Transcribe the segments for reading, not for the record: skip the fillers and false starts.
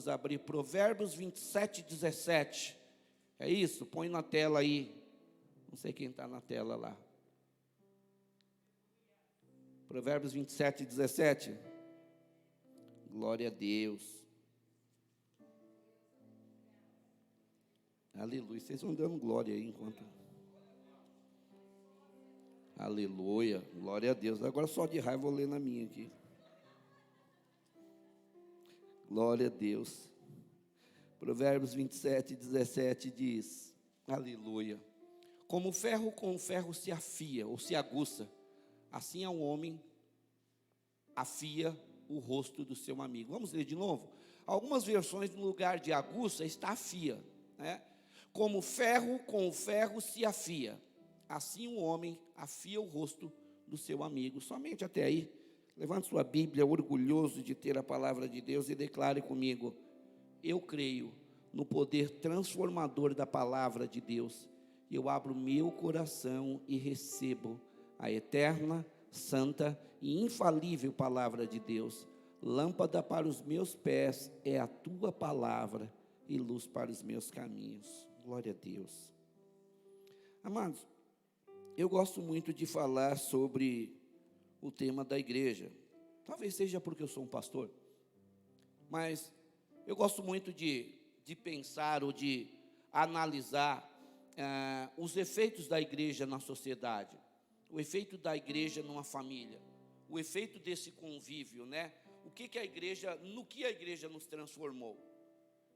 vamos abrir Provérbios 27, 17. É isso? Põe na tela aí. Não sei quem está na tela lá. Provérbios 27, 17. Glória a Deus. Aleluia. Vocês vão dando glória aí enquanto... Aleluia. Glória a Deus. Agora só de raiva vou ler na minha aqui. Glória a Deus. Provérbios 27, 17 diz, aleluia. Como ferro com ferro se afia, ou se aguça, assim é o homem afia o rosto do seu amigo. Vamos ler de novo? Algumas versões, no lugar de aguça, está afia, né? Como ferro com ferro se afia, assim o homem afia o rosto do seu amigo. Somente até aí. Levante sua Bíblia, orgulhoso de ter a palavra de Deus, e declare comigo: eu creio no poder transformador da palavra de Deus. Eu abro meu coração e recebo a eterna, santa e infalível palavra de Deus. Lâmpada para os meus pés é a tua palavra e luz para os meus caminhos. Glória a Deus. Amados, eu gosto muito de falar sobre o tema da igreja. Talvez seja porque eu sou um pastor, mas eu gosto muito de pensar ou de analisar os efeitos da igreja na sociedade, o efeito da igreja numa família, o efeito desse convívio, né? No que a igreja nos transformou.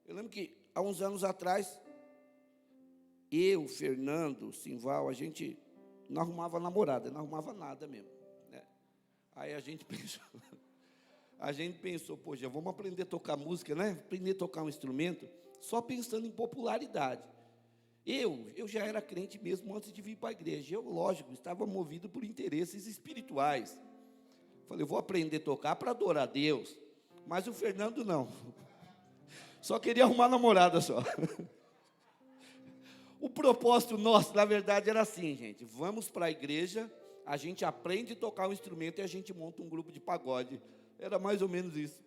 Eu lembro que há uns anos atrás, eu, Fernando, Simval, a gente não arrumava namorada, não arrumava nada mesmo, né? Aí a gente pensou, poxa, vamos aprender a tocar música, né? Aprender a tocar um instrumento, só pensando em popularidade. Eu já era crente mesmo antes de vir para a igreja. Eu, lógico, estava movido por interesses espirituais. Falei, eu vou aprender a tocar para adorar a Deus. Mas o Fernando não. Só queria arrumar namorada só. O propósito nosso, na verdade, era assim, gente. Vamos para a igreja, a gente aprende a tocar um instrumento e a gente monta um grupo de pagode. Era mais ou menos isso.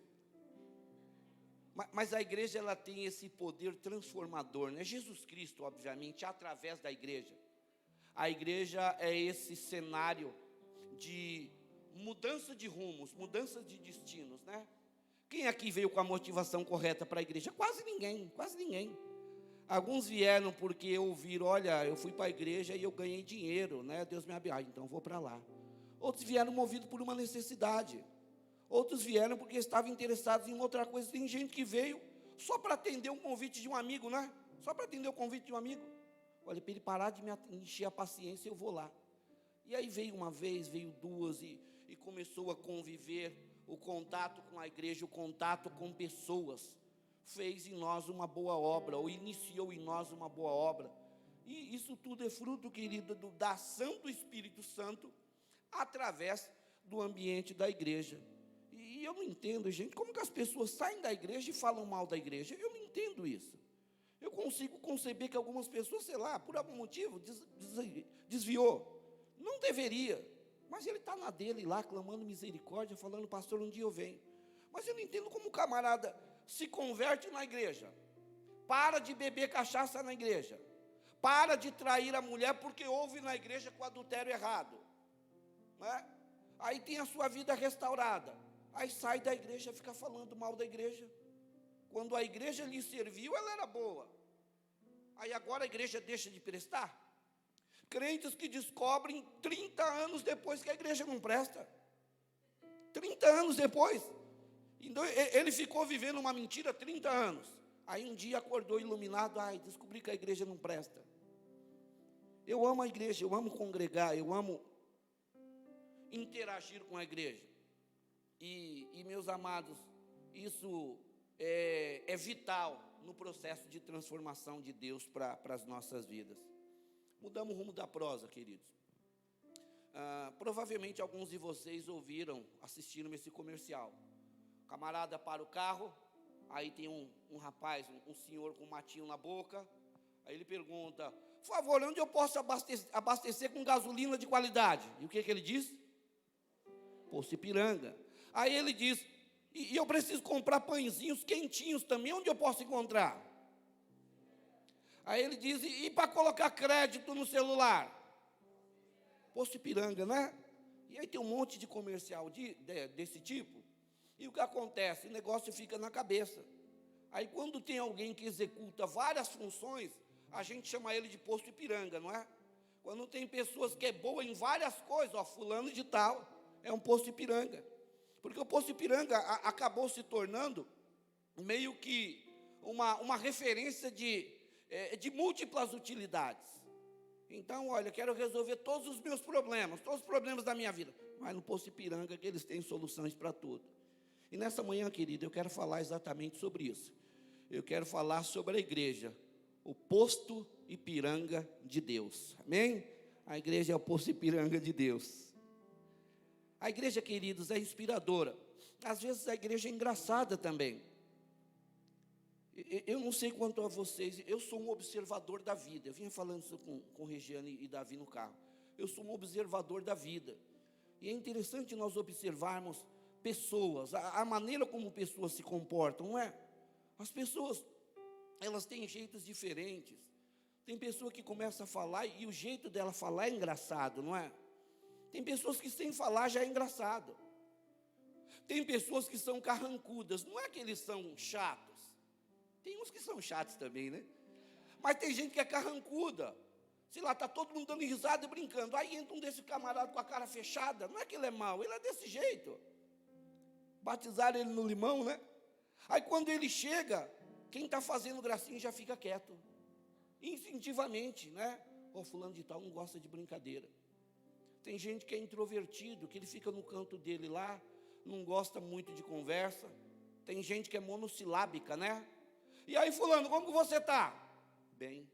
Mas a igreja, ela tem esse poder transformador, né? Jesus Cristo, obviamente, através da igreja. A igreja é esse cenário de mudança de rumos, mudança de destinos, né? Quem aqui veio com a motivação correta para a igreja? Quase ninguém, quase ninguém. Alguns vieram porque ouviram, olha, eu fui para a igreja e eu ganhei dinheiro, né? Deus me abençoe, então vou para lá. Outros vieram movidos por uma necessidade. Outros vieram porque estavam interessados em outra coisa. Tem gente que veio só para atender um convite de um amigo, né? Só para atender o convite de um amigo. Olha, para ele parar de me encher a paciência, eu vou lá. E aí veio uma vez, veio duas, e começou a conviver. O contato com a igreja, o contato com pessoas, fez em nós uma boa obra, ou iniciou em nós uma boa obra. E isso tudo é fruto, querido, da ação do Espírito Santo, através do ambiente da igreja. E eu não entendo, gente, como que as pessoas saem da igreja e falam mal da igreja. Eu não entendo isso. Eu consigo conceber que algumas pessoas, sei lá, por algum motivo, desviou. Não deveria, mas ele está na dele lá, clamando misericórdia, falando, pastor, um dia eu venho. Mas eu não entendo como o camarada se converte na igreja, para de beber cachaça na igreja, para de trair a mulher porque houve na igreja com o adultério errado, né? Aí tem a sua vida restaurada, aí sai da igreja, fica falando mal da igreja. Quando a igreja lhe serviu, ela era boa. Aí agora a igreja deixa de prestar. Crentes que descobrem 30 anos depois que a igreja não presta. 30 anos depois. Então, ele ficou vivendo uma mentira 30 anos. Aí um dia acordou iluminado, descobri que a igreja não presta. Eu amo a igreja, eu amo congregar, eu amo interagir com a igreja. E meus amados, isso é vital no processo de transformação de Deus para as nossas vidas. Mudamos o rumo da prosa, queridos. Provavelmente alguns de vocês assistiram esse comercial. O camarada para o carro, aí tem um rapaz, um senhor com um matinho na boca. Aí ele pergunta, por favor, onde eu posso abastecer com gasolina de qualidade? E o que ele diz? Posto Ipiranga. Aí ele diz, E eu preciso comprar pãezinhos quentinhos também, onde eu posso encontrar? Aí ele diz, e para colocar crédito no celular? Posto Ipiranga, né? E aí tem um monte de comercial desse tipo. E o que acontece? O negócio fica na cabeça. Aí quando tem alguém que executa várias funções, a gente chama ele de Posto Ipiranga, não é? Quando tem pessoas que é boa em várias coisas, ó, fulano de tal, é um Posto Ipiranga. Porque o Posto Ipiranga acabou se tornando meio que uma referência de múltiplas utilidades. Então, olha, quero resolver todos os meus problemas, todos os problemas da minha vida. Mas no Posto Ipiranga que eles têm soluções para tudo. E nessa manhã, querida, eu quero falar exatamente sobre isso. Eu quero falar sobre a igreja, o Posto Ipiranga de Deus. Amém? A igreja é o Posto Ipiranga de Deus. A igreja, queridos, é inspiradora. Às vezes a igreja é engraçada também. Eu não sei quanto a vocês, eu sou um observador da vida. Eu vinha falando isso com Regiane e Davi no carro. Eu sou um observador da vida. E é interessante nós observarmos pessoas, a maneira como pessoas se comportam, não é? As pessoas, elas têm jeitos diferentes. Tem pessoa que começa a falar e o jeito dela falar é engraçado, não é? Tem pessoas que sem falar já é engraçado. Tem pessoas que são carrancudas, não é que eles são chatos. Tem uns que são chatos também, né? Mas tem gente que é carrancuda. Sei lá, está todo mundo dando risada e brincando. Aí entra um desse camarada com a cara fechada. Não é que ele é mau, ele é desse jeito. Batizaram ele no limão, né? Aí quando ele chega, quem está fazendo gracinha já fica quieto. Instintivamente, né? Ó, fulano de tal não gosta de brincadeira. Tem gente que é introvertido, que ele fica no canto dele lá, não gosta muito de conversa. Tem gente que é monossilábica, né? E aí, fulano, como que você está? Bem.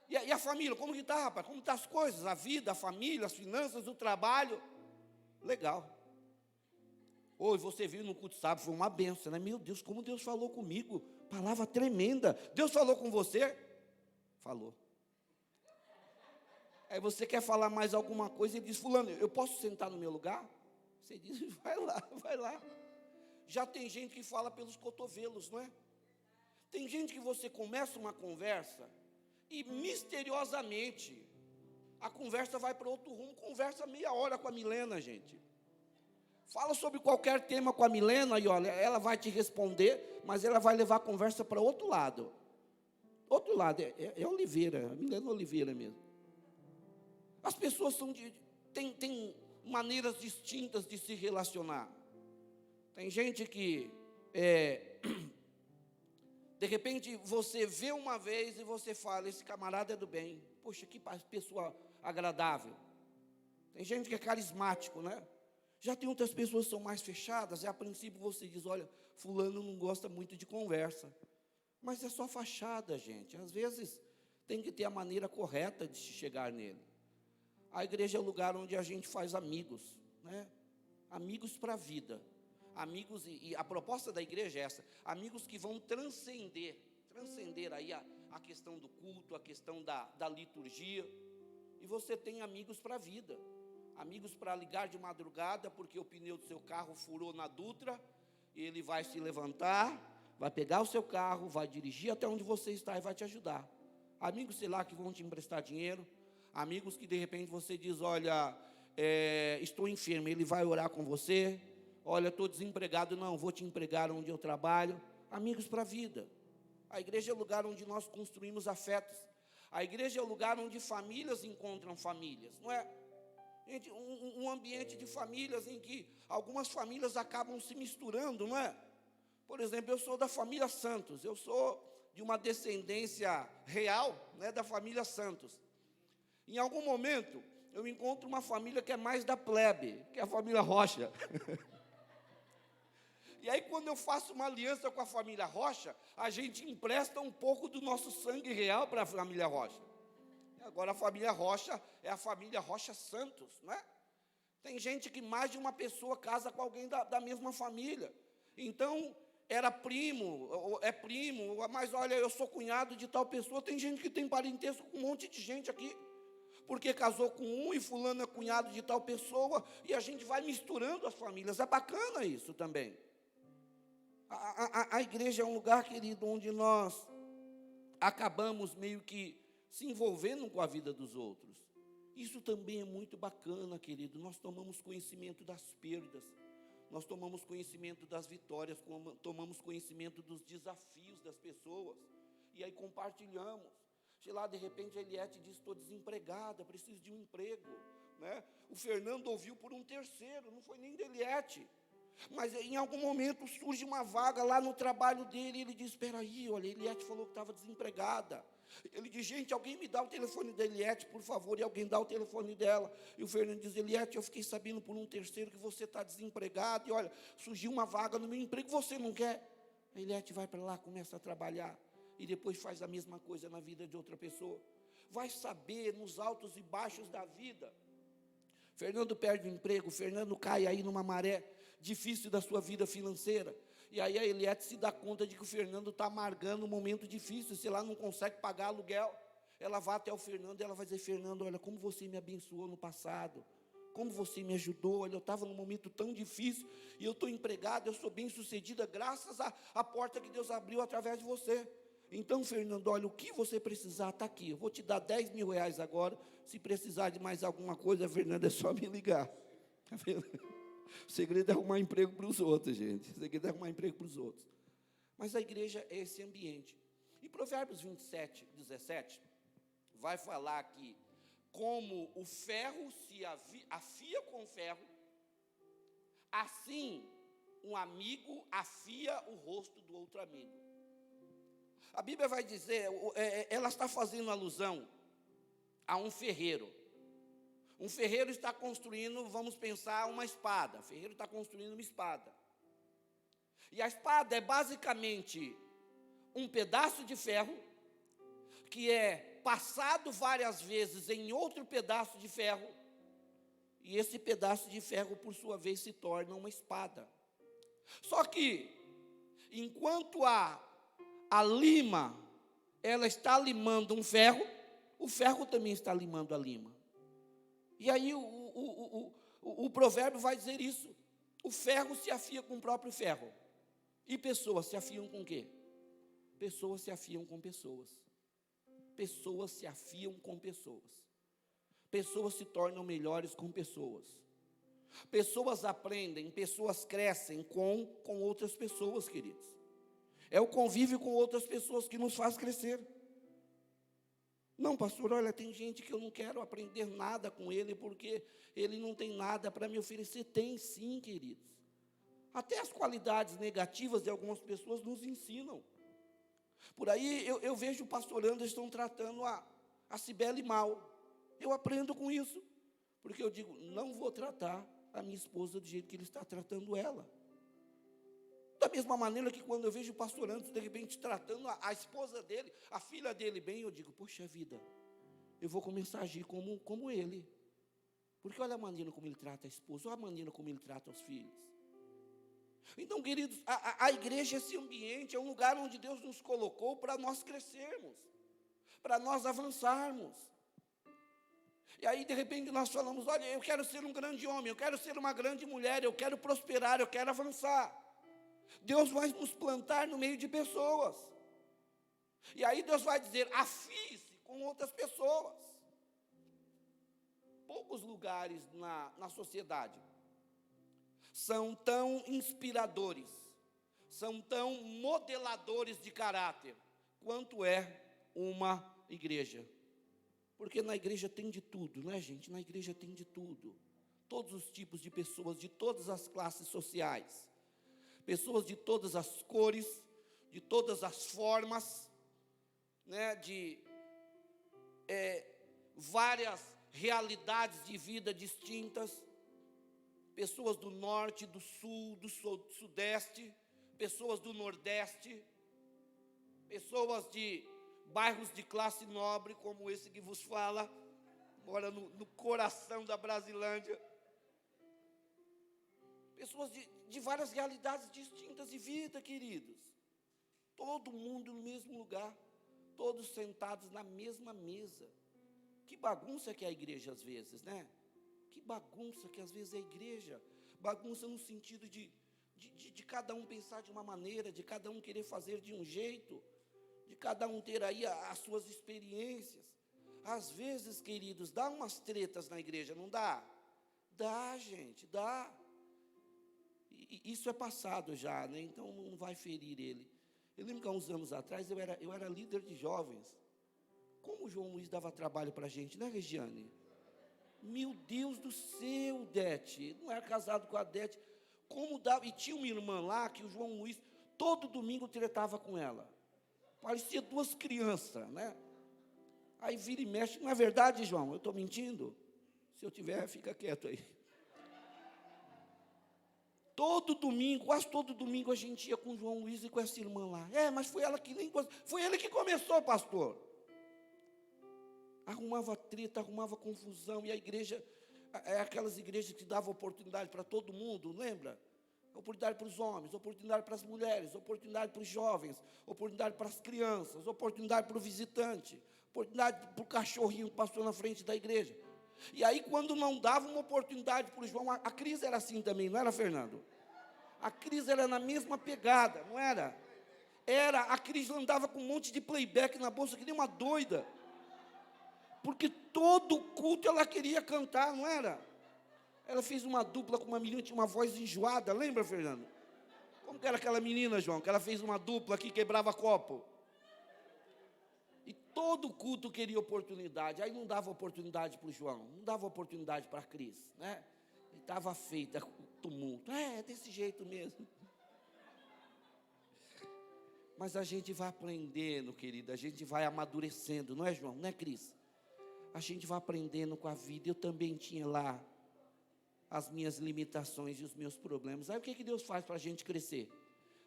E a família, como que está, rapaz? Como estão as coisas? A vida, a família, as finanças, o trabalho? Legal. Hoje você viu no culto sábado, foi uma benção, né? Meu Deus, como Deus falou comigo. Palavra tremenda. Deus falou com você? Falou. Aí você quer falar mais alguma coisa e diz, fulano, eu posso sentar no meu lugar? Você diz, vai lá, vai lá. Já tem gente que fala pelos cotovelos, não é? Tem gente que você começa uma conversa e misteriosamente a conversa vai para outro rumo. Conversa meia hora com a Milena, gente. Fala sobre qualquer tema com a Milena e olha, ela vai te responder, mas ela vai levar a conversa para outro lado. Outro lado, é Oliveira, a Milena Oliveira mesmo. As pessoas têm maneiras distintas de se relacionar. Tem gente que, de repente, você vê uma vez e você fala, esse camarada é do bem. Poxa, que pessoa agradável. Tem gente que é carismático, né? Já tem outras pessoas que são mais fechadas, e a princípio você diz, olha, fulano não gosta muito de conversa. Mas é só fachada, gente. Às vezes tem que ter a maneira correta de se chegar nele. A igreja é o lugar onde a gente faz amigos, né? Amigos para a vida. Amigos, e a proposta da igreja é essa, amigos que vão transcender aí a questão do culto, a questão da liturgia, e você tem amigos para a vida, amigos para ligar de madrugada, porque o pneu do seu carro furou na Dutra, ele vai se levantar, vai pegar o seu carro, vai dirigir até onde você está e vai te ajudar. Amigos, sei lá, que vão te emprestar dinheiro, amigos que de repente você diz, olha, estou enfermo, ele vai orar com você. Olha, estou desempregado, não, vou te empregar onde eu trabalho. Amigos para a vida. A igreja é o lugar onde nós construímos afetos. A igreja é o lugar onde famílias encontram famílias, não é? Gente, um ambiente de famílias em que algumas famílias acabam se misturando, não é? Por exemplo, eu sou da família Santos, eu sou de uma descendência real, né, da família Santos. Em algum momento, eu encontro uma família que é mais da plebe, que é a família Rocha. E aí, quando eu faço uma aliança com a família Rocha, a gente empresta um pouco do nosso sangue real para a família Rocha. E agora a família Rocha é a família Rocha Santos, não é? Tem gente que mais de uma pessoa casa com alguém da mesma família. Então, era primo, é primo, mas olha, eu sou cunhado de tal pessoa. Tem gente que tem parentesco com um monte de gente aqui. porque casou com um e fulano é cunhado de tal pessoa, e a gente vai misturando as famílias. É bacana isso também. A igreja é um lugar, querido, onde nós acabamos meio que se envolvendo com a vida dos outros. Isso também é muito bacana, querido. Nós tomamos conhecimento das perdas, nós tomamos conhecimento das vitórias, tomamos conhecimento dos desafios das pessoas, e aí compartilhamos. Sei lá, de repente a Eliette diz: estou desempregada, preciso de um emprego, né? O Fernando ouviu por um terceiro, não foi nem da Eliette, mas em algum momento surge uma vaga lá no trabalho dele, e ele diz: espera aí, olha, a Eliette falou que estava desempregada. Ele diz: gente, alguém me dá o telefone da Eliette, por favor, e alguém dá o telefone dela. E o Fernando diz: Eliette, eu fiquei sabendo por um terceiro que você está desempregado, e olha, surgiu uma vaga no meu emprego, você não quer? A Eliette vai para lá, começa a trabalhar, e depois faz a mesma coisa na vida de outra pessoa. Vai saber, nos altos e baixos da vida. Fernando perde o emprego, Fernando cai aí numa maré difícil da sua vida financeira. E aí a Eliette se dá conta de que o Fernando está amargando um momento difícil, se ela não consegue pagar aluguel. Ela vai até o Fernando e ela vai dizer: Fernando, olha, como você me abençoou no passado, como você me ajudou, olha, eu estava num momento tão difícil, e eu estou empregada, eu sou bem sucedida, graças à porta que Deus abriu através de você. Então, Fernando, olha, o que você precisar está aqui, eu vou te dar 10 mil reais agora, se precisar de mais alguma coisa, Fernando, é só me ligar. Está vendo? O segredo é arrumar emprego para os outros, gente. O segredo é arrumar emprego para os outros. Mas a igreja é esse ambiente. E Provérbios 27, 17, vai falar que como o ferro se afia com o ferro, assim um amigo afia o rosto do outro amigo. A Bíblia vai dizer, ela está fazendo alusão a um ferreiro. Um ferreiro está construindo, vamos pensar, uma espada. O ferreiro está construindo uma espada. E a espada é basicamente um pedaço de ferro que é passado várias vezes em outro pedaço de ferro. E esse pedaço de ferro, por sua vez, se torna uma espada. Só que, enquanto a lima, ela está limando um ferro, o ferro também está limando a lima. E aí o provérbio vai dizer isso: o ferro se afia com o próprio ferro. E pessoas se afiam com o quê? Pessoas se afiam com pessoas. Pessoas se afiam com pessoas. Pessoas se tornam melhores com pessoas. Pessoas aprendem, pessoas crescem com outras pessoas, queridos. É o convívio com outras pessoas que nos faz crescer. Não, pastor, olha, tem gente que eu não quero aprender nada com ele, porque ele não tem nada para me oferecer. Tem sim, queridos. Até as qualidades negativas de algumas pessoas nos ensinam. Por aí eu vejo o pastor Anderson tratando a Cibele mal. Eu aprendo com isso, porque eu digo: não vou tratar a minha esposa do jeito que ele está tratando ela. Da mesma maneira que quando eu vejo o pastor Anderson, de repente, tratando a esposa dele, a filha dele bem, eu digo: poxa vida, eu vou começar a agir como ele. Porque olha a maneira como ele trata a esposa, olha a maneira como ele trata os filhos. Então, queridos, a igreja é esse ambiente, é um lugar onde Deus nos colocou para nós crescermos, para nós avançarmos. E aí, de repente, nós falamos: olha, eu quero ser um grande homem, eu quero ser uma grande mulher, eu quero prosperar, eu quero avançar. Deus vai nos plantar no meio de pessoas. E aí Deus vai dizer: afie-se com outras pessoas. Poucos lugares na sociedade são tão inspiradores, são tão modeladores de caráter, quanto é uma igreja. Porque na igreja tem de tudo, não é, gente? Na igreja tem de tudo. Todos os tipos de pessoas, de todas as classes sociais. Pessoas de todas as cores, de todas as formas, né, de várias realidades de vida distintas. Pessoas do norte, do sul, do sudeste, pessoas do nordeste, pessoas de bairros de classe nobre, como esse que vos fala, mora no coração da Brasilândia. Pessoas de várias realidades distintas de vida, queridos. Todo mundo no mesmo lugar, todos sentados na mesma mesa. Que bagunça que é a igreja às vezes, né? Que bagunça que às vezes é a igreja. Bagunça no sentido de cada um pensar de uma maneira, de cada um querer fazer de um jeito, de cada um ter aí as suas experiências. Às vezes, queridos, dá umas tretas na igreja, não dá? Dá, gente, dá. E isso é passado já, né? Então não vai ferir ele. Eu lembro que há uns anos atrás eu era líder de jovens. Como o João Luiz dava trabalho para a gente, né, Regiane? Meu Deus do céu, Dete. Não era casado com a Dete. Como dava. E tinha uma irmã lá que o João Luiz, todo domingo, tretava com ela. Parecia duas crianças, né? Aí vira e mexe. Não é verdade, João? Eu estou mentindo? Se eu tiver, fica quieto aí. Todo domingo, quase todo domingo, a gente ia com o João Luiz e com essa irmã lá. Mas foi ela que nem... Foi ele que começou, pastor. Arrumava treta, arrumava confusão, e a igreja, aquelas igrejas que davam oportunidade para todo mundo, lembra? Oportunidade para os homens, oportunidade para as mulheres, oportunidade para os jovens, oportunidade para as crianças, oportunidade para o visitante, oportunidade para o cachorrinho que passou na frente da igreja. E aí, quando não dava uma oportunidade para o João, a crise era assim também, não era, Fernando? A crise era na mesma pegada, não era? A crise andava com um monte de playback na bolsa, que nem uma doida. Porque todo culto ela queria cantar, não era? Ela fez uma dupla com uma menina que tinha uma voz enjoada, lembra, Fernando? Como que era aquela menina, João, que ela fez uma dupla que quebrava copo? E todo culto queria oportunidade, aí não dava oportunidade para o João, não dava oportunidade para a Cris, né? E estava feita o tumulto, é desse jeito mesmo. Mas a gente vai aprendendo, querida, a gente vai amadurecendo, não é, João? Não é, Cris? A gente vai aprendendo com a vida. Eu também tinha lá as minhas limitações e os meus problemas. Aí o que Deus faz para a gente crescer?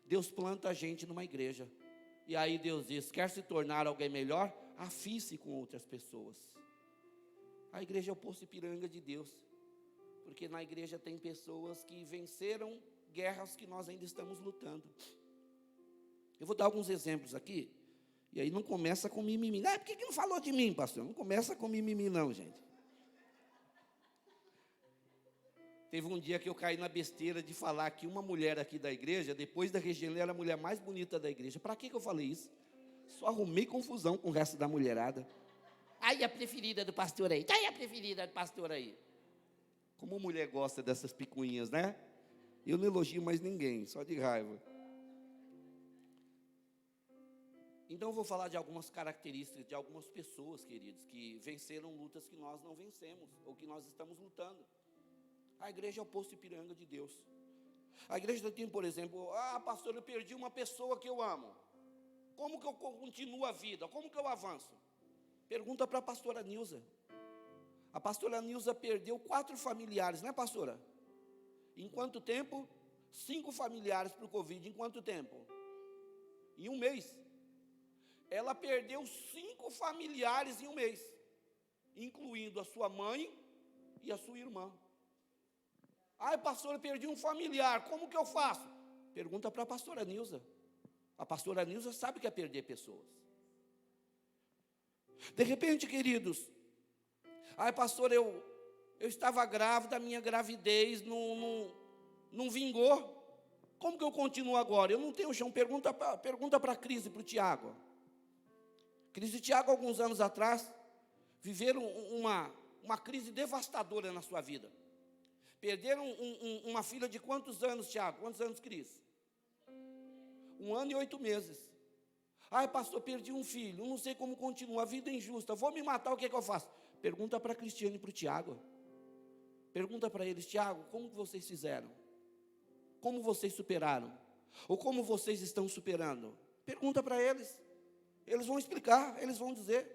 Deus planta a gente numa igreja. E aí Deus diz, quer se tornar alguém melhor? Afie-se com outras pessoas. A igreja é o Poço Ipiranga de Deus. Porque na igreja tem pessoas que venceram guerras que nós ainda estamos lutando. Eu vou dar alguns exemplos aqui. E aí não começa com mimimi. Por que não falou de mim, pastor? Não começa com mimimi não, gente. Teve um dia que eu caí na besteira de falar que uma mulher aqui da igreja, depois da Regiane, era a mulher mais bonita da igreja. Para que eu falei isso? Só arrumei confusão com o resto da mulherada. Aí a preferida do pastor aí. Aí a preferida do pastor aí. Como mulher gosta dessas picuinhas, né? Eu não elogio mais ninguém, só de raiva. Então eu vou falar de algumas características de algumas pessoas, queridos, que venceram lutas que nós não vencemos, ou que nós estamos lutando. A igreja é o Poço Ipiranga de Deus. A igreja tem, por exemplo, pastor, eu perdi uma pessoa que eu amo. Como que eu continuo a vida? Como que eu avanço? Pergunta para a pastora Nilza. A pastora Nilza perdeu 4 familiares, né, pastora? Em quanto tempo? 5 familiares para o Covid. Em quanto tempo? Em um mês. Ela perdeu 5 familiares em um mês, incluindo a sua mãe e a sua irmã. Pastor, eu perdi um familiar, como que eu faço? Pergunta para a pastora Nilza. A pastora Nilza sabe que é perder pessoas. De repente, queridos, pastor, eu estava grávida, a minha gravidez não vingou. Como que eu continuo agora? Eu não tenho chão. Pergunta para a Cris e para o Tiago. Cris e Tiago, alguns anos atrás, viveram uma crise devastadora na sua vida. Perderam uma filha de quantos anos, Tiago? Quantos anos, Cris? 1 ano e 8 meses. Pastor, perdi um filho, não sei como continua, a vida é injusta, vou me matar, o que é que eu faço? Pergunta para a Cristiane e para o Tiago. Pergunta para eles, Tiago, como que vocês fizeram? Como vocês superaram? Ou como vocês estão superando? Pergunta para eles. Eles vão explicar, eles vão dizer.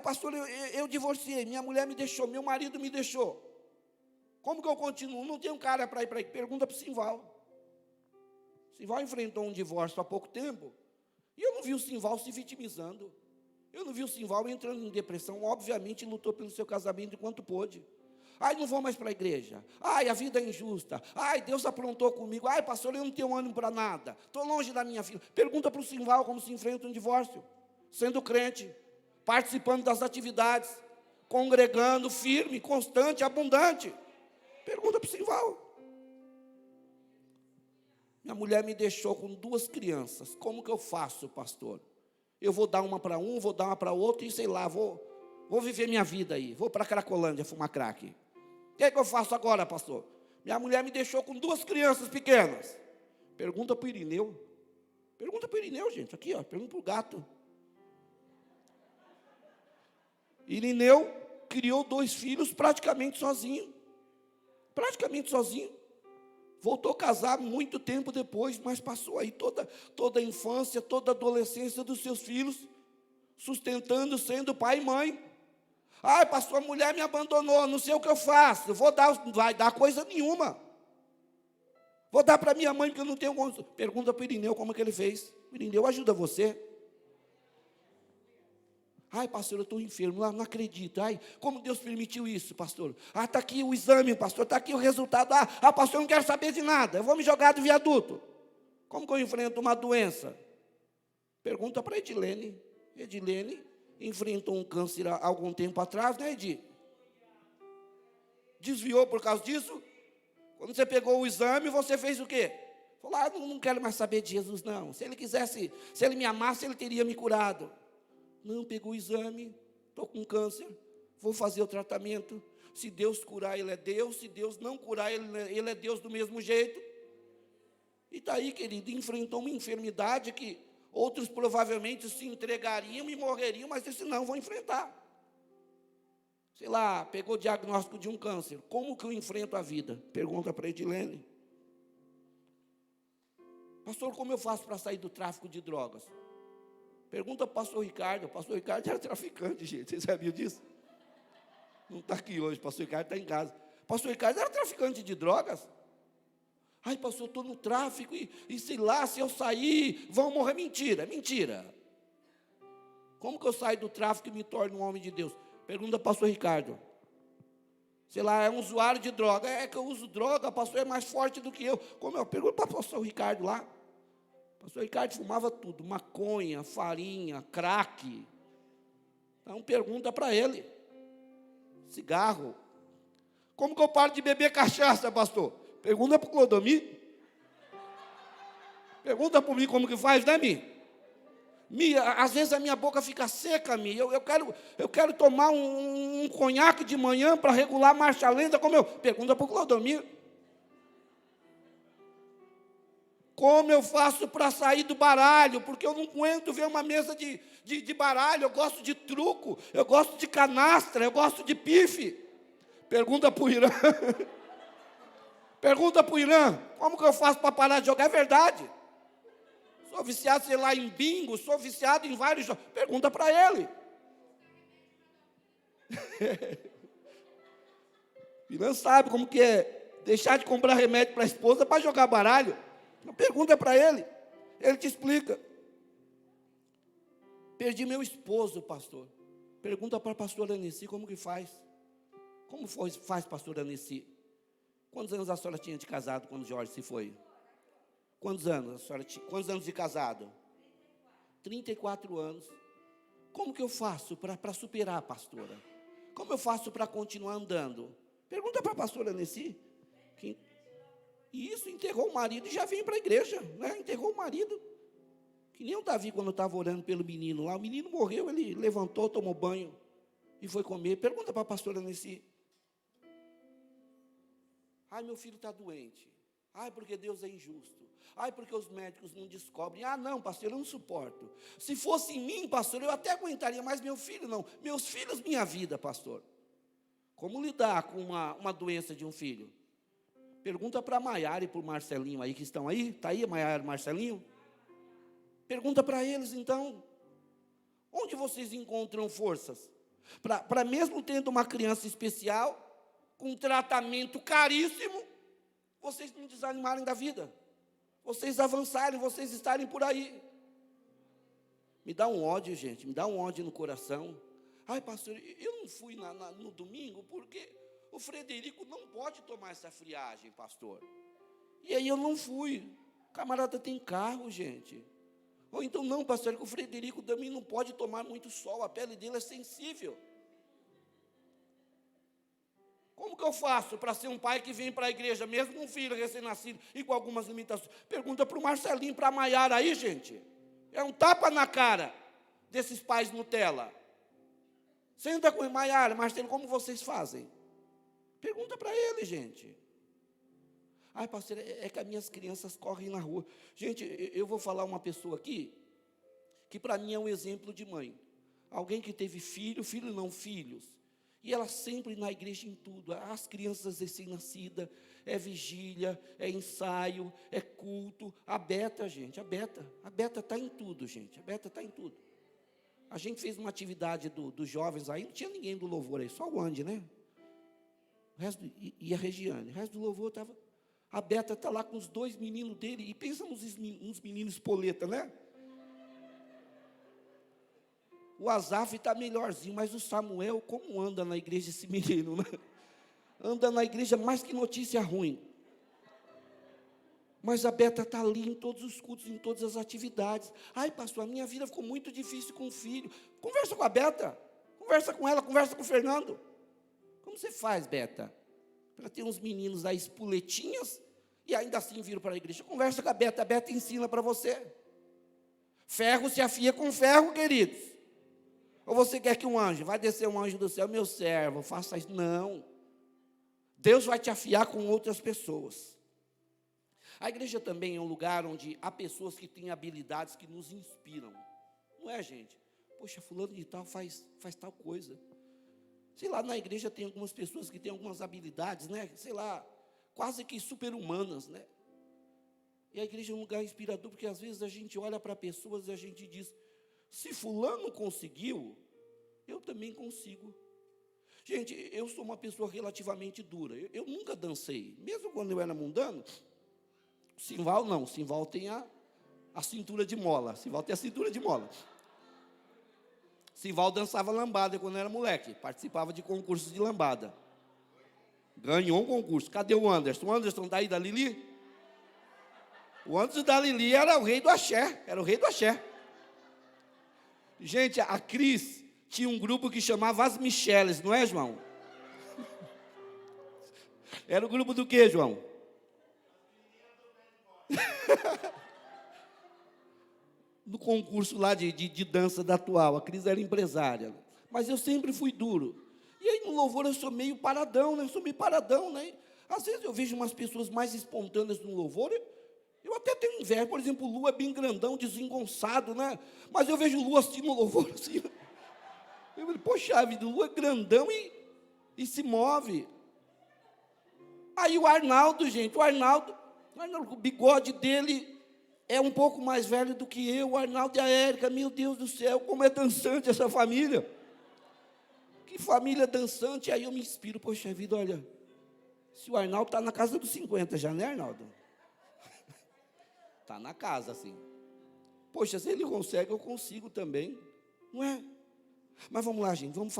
Pastor, eu divorciei, minha mulher me deixou, meu marido me deixou. Como que eu continuo? Não tenho cara para ir para aí. Pergunta para o Simval. Simval enfrentou um divórcio há pouco tempo, e eu não vi o Simval se vitimizando. Eu não vi o Simval entrando em depressão. Obviamente lutou pelo seu casamento enquanto pôde. Não vou mais para a igreja. A vida é injusta. Deus aprontou comigo. Pastor, eu não tenho ânimo para nada. Estou longe da minha filha. Pergunta para o Simval como se enfrenta um divórcio, sendo crente. participando das atividades, congregando, firme, constante, abundante. Pergunta para o Simval. Minha mulher me deixou com 2 crianças. Como que eu faço, pastor? Eu vou dar uma para um, vou dar uma para outro, e sei lá, vou viver minha vida aí. Vou para Cracolândia fumar crack. O que é que eu faço agora, pastor? Minha mulher me deixou com 2 crianças pequenas. Pergunta para o Irineu. Pergunta para o Irineu, gente. Aqui, ó. Pergunta para o gato. Irineu criou 2 filhos praticamente sozinho. Praticamente sozinho. Voltou a casar muito tempo depois, mas passou aí toda a infância, toda a adolescência dos seus filhos, sustentando, sendo pai e mãe. Ai, pastor, a mulher me abandonou, não sei o que eu faço. Não vai dar coisa nenhuma. Vou dar para minha mãe, porque eu não tenho... Pergunta para o Irineu como é que ele fez. O Irineu ajuda você. Ai, pastor, eu estou enfermo, não acredito. Ai, como Deus permitiu isso, pastor? Ah, está aqui o exame, pastor, está aqui o resultado. Pastor, eu não quero saber de nada, eu vou me jogar do viaduto. Como que eu enfrento uma doença? Pergunta para Edilene. Edilene enfrentou um câncer há algum tempo atrás, né, Edi? Desviou por causa disso? Quando você pegou o exame, você fez o quê? Falou, não quero mais saber de Jesus, não. Se ele quisesse, se ele me amasse, ele teria me curado. Não, pegou o exame, estou com câncer, vou fazer o tratamento. Se Deus curar, Ele é Deus. Se Deus não curar, Ele é Deus do mesmo jeito. E está aí, querido, enfrentou uma enfermidade que outros provavelmente se entregariam e morreriam, mas disse, não, vou enfrentar. Sei lá, pegou o diagnóstico de um câncer. Como que eu enfrento a vida? Pergunta para Edilene. Pastor, como eu faço para sair do tráfico de drogas? Pergunta para o pastor Ricardo. O pastor Ricardo era traficante, gente. Vocês sabiam disso? Não está aqui hoje, o pastor Ricardo está em casa. O pastor Ricardo era traficante de drogas. Ai, pastor, eu estou no tráfico e sei lá, se eu sair, vão morrer. Mentira, mentira. Como que eu saio do tráfico e me torno um homem de Deus? Pergunta para o pastor Ricardo. Sei lá, é um usuário de droga. É que eu uso droga, pastor, é mais forte do que eu. Como eu? Pergunta para o pastor Ricardo lá. O pastor Ricardo fumava tudo, maconha, farinha, crack. Então pergunta para ele. Cigarro. Como que eu paro de beber cachaça, pastor? Pergunta para o Clodomir. Pergunta para mim como que faz, né, Mi? Mi, às vezes a minha boca fica seca, Mi. Eu quero tomar um conhaque de manhã para regular a marcha lenta. Como eu? Pergunta para o Clodomir. Como eu faço para sair do baralho? Porque eu não aguento ver uma mesa de baralho. Eu gosto de truco, eu gosto de canastra, eu gosto de pife. Pergunta para o Irã. Pergunta para o Irã, como que eu faço para parar de jogar? É verdade. Sou viciado, sei lá, em bingo, sou viciado em vários jogos. Pergunta para ele. O Irã sabe como que é deixar de comprar remédio para a esposa para jogar baralho. Pergunta para ele, ele te explica. Perdi meu esposo, pastor. Pergunta para a pastora Anici como que faz. Como faz, pastora Anici? Quantos anos a senhora tinha de casado quando Jorge se foi? Quantos anos a senhora tinha? Quantos anos de casado? 34 anos. Como que eu faço para superar, pastora? Como eu faço para continuar andando? Pergunta para a pastora Anici. E isso, enterrou o marido e já veio para a igreja, né? Enterrou o marido. Que nem o Davi quando estava orando pelo menino lá. O menino morreu, ele levantou, tomou banho e foi comer. Pergunta para a pastora Anici. Ai, meu filho está doente. Ai, porque Deus é injusto. Ai, porque os médicos não descobrem. Ah, não, pastor, eu não suporto. Se fosse em mim, pastor, eu até aguentaria, mas meu filho não. Meus filhos, minha vida, pastor. Como lidar com uma doença de um filho? Pergunta para a Maiara e para o Marcelinho aí, que estão aí. Está aí a Maiara e o Marcelinho? Pergunta para eles, então. Onde vocês encontram forças? Para mesmo tendo uma criança especial, com um tratamento caríssimo, vocês não desanimarem da vida. Vocês avançarem, vocês estarem por aí. Me dá um ódio, gente, me dá um ódio no coração. Ai, pastor, eu não fui no domingo porque o Frederico não pode tomar essa friagem, pastor. E aí eu não fui. O camarada tem carro, gente. Ou então, não, pastor, que o Frederico também não pode tomar muito sol, a pele dele é sensível. Como que eu faço para ser um pai que vem para a igreja, mesmo com um filho recém-nascido e com algumas limitações? Pergunta para o Marcelinho, para a Maiara aí, gente. É um tapa na cara desses pais Nutella. Senta com o Maiara, Marcelo, como vocês fazem? Pergunta para ele, gente. Ai, pastor, é que as minhas crianças correm na rua. Gente, eu vou falar uma pessoa aqui, que para mim é um exemplo de mãe. Alguém que teve filho não filhos. E ela sempre na igreja em tudo. As crianças recém-nascidas, é vigília, é ensaio, é culto. A Beta, gente, a Beta está em tudo, gente. A Beta está em tudo. A gente fez uma atividade dos jovens aí, não tinha ninguém do louvor aí, só o Andy, né? O resto, e a Regiane. O resto do louvor estava... A Beta está lá com os 2 meninos dele, e pensa uns meninos espoleta, né? O Azaf está melhorzinho, mas o Samuel, como anda na igreja esse menino, né? Anda na igreja mais que notícia ruim. Mas a Beta está ali em todos os cultos, em todas as atividades. Ai, pastor, a minha vida ficou muito difícil com o filho. Conversa com a Beta, conversa com ela, conversa com o Fernando. Como você faz, Beta? Para ter uns meninos aí espoletinhas e ainda assim viram para a igreja. Conversa com a Beta ensina para você. Ferro se afia com ferro, queridos. Ou você quer que um anjo, vai descer um anjo do céu, meu servo, faça isso. Não. Deus vai te afiar com outras pessoas. A igreja também é um lugar onde há pessoas que têm habilidades que nos inspiram. Não é, gente? Poxa, fulano de tal faz tal coisa. Sei lá, na igreja tem algumas pessoas que têm algumas habilidades, né? Sei lá, quase que super-humanas, né? E a igreja é um lugar inspirador, porque às vezes a gente olha para pessoas e a gente diz, se fulano conseguiu, eu também consigo. Gente, eu sou uma pessoa relativamente dura. Eu nunca dancei. Mesmo quando eu era mundano, Simval não. Simval tem a cintura de mola. Simval tem a cintura de mola. Simval dançava lambada quando era moleque. Participava de concursos de lambada. Ganhou um concurso. Cadê o Anderson? O Anderson daí da Lili? O Anderson da Lili era o rei do axé. Era o rei do axé. Gente, a Cris tinha um grupo que chamava As Micheles, não é, João? Era o grupo do quê, João? No concurso lá de dança da atual, a Cris era empresária. Mas eu sempre fui duro. E aí no louvor eu sou meio paradão, né? Às vezes eu vejo umas pessoas mais espontâneas no louvor, eu até tenho inveja. Por exemplo, o Lu é bem grandão, desengonçado, né? Mas eu vejo o Lu assim no louvor, assim. Eu falei, poxa vida, o Lu é grandão e se move. Aí o Arnaldo, gente, o Arnaldo, o bigode dele é um pouco mais velho do que eu. O Arnaldo e a Érica, meu Deus do céu, como é dançante essa família. Que família dançante. Aí eu me inspiro, poxa vida, olha, se o Arnaldo está na casa dos 50 já, né, Arnaldo? Está na casa, assim. Poxa, se ele consegue, eu consigo também. Não é? Mas vamos lá, gente, vamos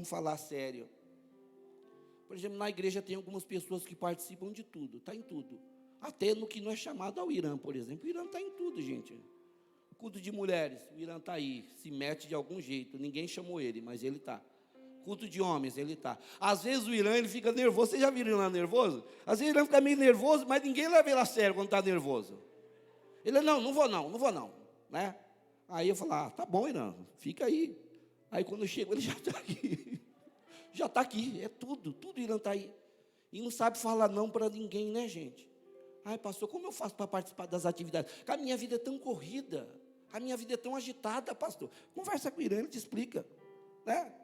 falar sério. Por exemplo, na igreja tem algumas pessoas que participam de tudo, está em tudo. Até no que não é chamado ao Irã, por exemplo. O Irã está em tudo, gente. Culto de mulheres, o Irã está aí, se mete de algum jeito. Ninguém chamou ele, mas ele está. Culto de homens, ele está. Às vezes o Irã, ele fica nervoso. Vocês já viram o Irã nervoso? Às vezes o Irã fica meio nervoso, mas ninguém leva ele a sério quando está nervoso. Ele, não vou não, né? Aí eu falo, tá bom, Irã, fica aí. Aí quando eu chego, ele já está aqui. Já está aqui, é tudo Irã está aí. E não sabe falar não para ninguém, né, gente? Ai, pastor, como eu faço para participar das atividades? Porque a minha vida é tão corrida, a minha vida é tão agitada, pastor. Conversa com o Irã, ele te explica, né?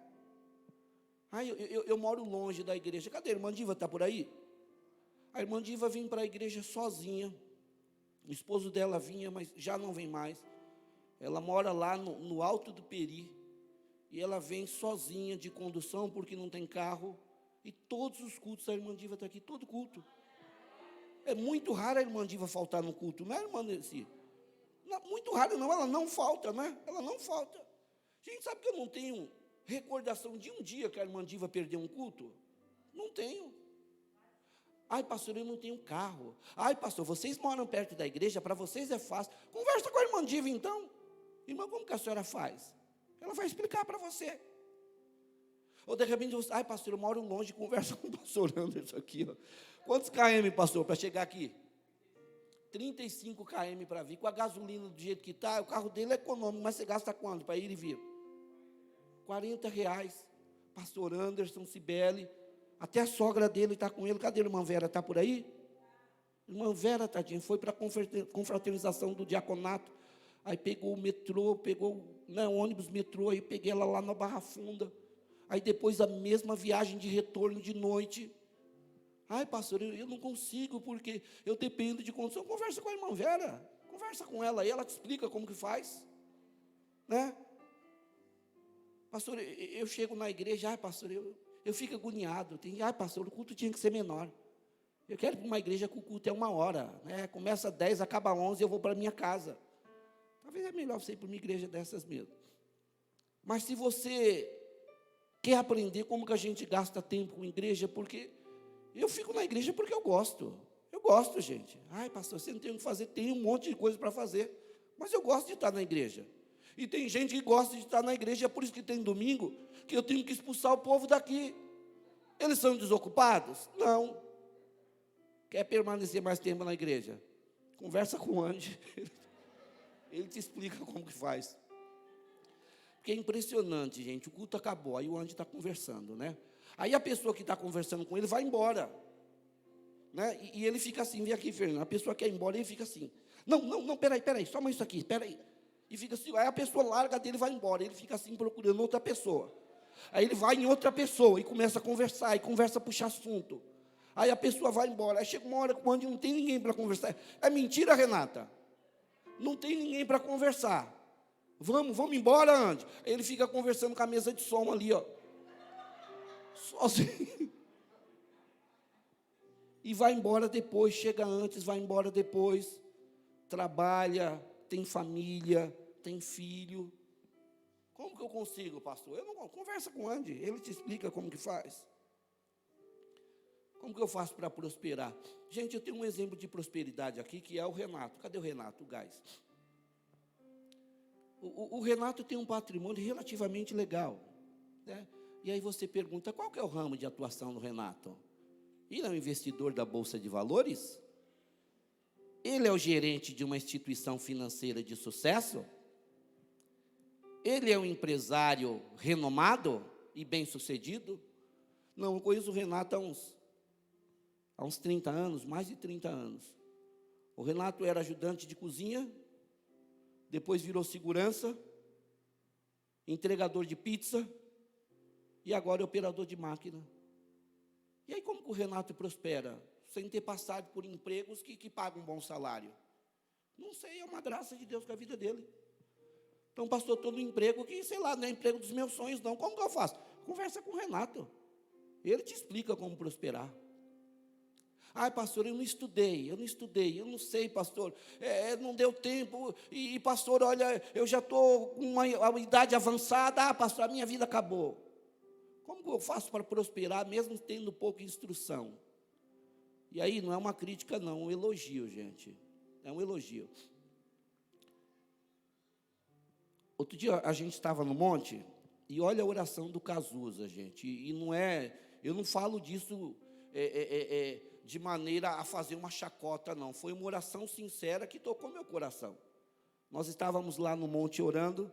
Ai, eu moro longe da igreja. Cadê a irmã Diva? Está por aí? A irmã Diva vem para a igreja sozinha. O esposo dela vinha, mas já não vem mais. Ela mora lá no alto do Peri. E ela vem sozinha de condução, porque não tem carro. E todos os cultos, a irmã Diva está aqui, todo culto. É muito raro a irmã Diva faltar no culto, não é, irmã Nessi? Muito raro não, ela não falta, né? Ela não falta. Gente, sabe que eu não tenho recordação de um dia que a irmã Diva perdeu um culto? Não tenho. Ai, pastor, eu não tenho carro. Ai, pastor, vocês moram perto da igreja, para vocês é fácil. Conversa com a irmã Diva, então. Irmã, como que a senhora faz? Ela vai explicar para você. Ou de repente, você, ai, pastor, eu moro longe, conversa com o pastor Anderson aqui. Ó. Quantos km, pastor, para chegar aqui? 35 km para vir, com a gasolina do jeito que está, o carro dele é econômico, mas você gasta quanto para ir e vir? R$40. Pastor Anderson, Cibele, até a sogra dele está com ele. Cadê a irmã Vera? Está por aí? Irmã Vera, tadinha, foi para a confraternização do diaconato. Aí pegou o metrô, pegou o ônibus metrô, aí peguei ela lá na Barra Funda. Aí depois a mesma viagem de retorno de noite. Ai, pastor, eu não consigo, porque eu dependo de condição. Conversa com a irmã Vera, conversa com ela, aí ela te explica como que faz. Né? Pastor, eu chego na igreja, ai, pastor, eu fico agoniado. Ai, pastor, o culto tinha que ser menor. Eu quero ir para uma igreja que o culto é 1 hora. Né? Começa às 10, acaba às 11, eu vou para a minha casa. Talvez é melhor você ir para uma igreja dessas mesmo. Mas se você quer aprender como que a gente gasta tempo com igreja, porque eu fico na igreja porque eu gosto. Eu gosto, gente. Ai, pastor, você não tem o que fazer? Tem um monte de coisa para fazer. Mas eu gosto de estar na igreja. E tem gente que gosta de estar na igreja, é por isso que tem domingo, que eu tenho que expulsar o povo daqui. Eles são desocupados? Não. Quer permanecer mais tempo na igreja? Conversa com o Andy. Ele te explica como que faz. Porque é impressionante, gente. O culto acabou, aí o Andy está conversando, né? Aí a pessoa que está conversando com ele vai embora. Né? E ele fica assim, vem aqui, Fernando. A pessoa quer ir embora e ele fica assim. Não, peraí, só isso aqui, peraí. E fica assim, aí a pessoa larga dele e vai embora. Ele fica assim procurando outra pessoa. Aí ele vai em outra pessoa e começa a conversar, e começa a puxar assunto. Aí a pessoa vai embora. Aí chega uma hora quando não tem ninguém para conversar. É mentira, Renata? Não tem ninguém para conversar. Vamos embora, Andy. Aí ele fica conversando com a mesa de som ali, ó. Sozinho. E vai embora depois, chega antes, vai embora depois. Trabalha, tem família, tem filho. Como que eu consigo, pastor? Eu não conversa com o Andy, ele te explica como que faz. Como que eu faço para prosperar? Gente, eu tenho um exemplo de prosperidade aqui, que é o Renato. Cadê o Renato, o gás? O Renato tem um patrimônio relativamente legal. Né? E aí você pergunta, qual que é o ramo de atuação do Renato? Ele é um investidor da Bolsa de Valores? Ele é o gerente de uma instituição financeira de sucesso? Ele é um empresário renomado e bem-sucedido? Não, eu conheço o Renato há uns 30 anos, mais de 30 anos. O Renato era ajudante de cozinha, depois virou segurança, entregador de pizza e agora é operador de máquina. E aí como que o Renato prospera? Sem ter passado por empregos que pagam um bom salário. Não sei, é uma graça de Deus com a vida dele. Então, pastor, estou no emprego que, sei lá, não é emprego dos meus sonhos, não. Como que eu faço? Conversa com o Renato. Ele te explica como prosperar. Ai, pastor, eu não estudei, eu não sei, pastor, não deu tempo, e pastor, olha, eu já estou com uma idade avançada, pastor, a minha vida acabou. Como que eu faço para prosperar, mesmo tendo pouca instrução? E aí, não é uma crítica, não, é um elogio, gente, é um elogio. Outro dia, a gente estava no monte, e olha a oração do Cazuza, gente, e não é, eu não falo disso, de maneira a fazer uma chacota, não. Foi uma oração sincera que tocou meu coração. Nós estávamos lá no monte orando,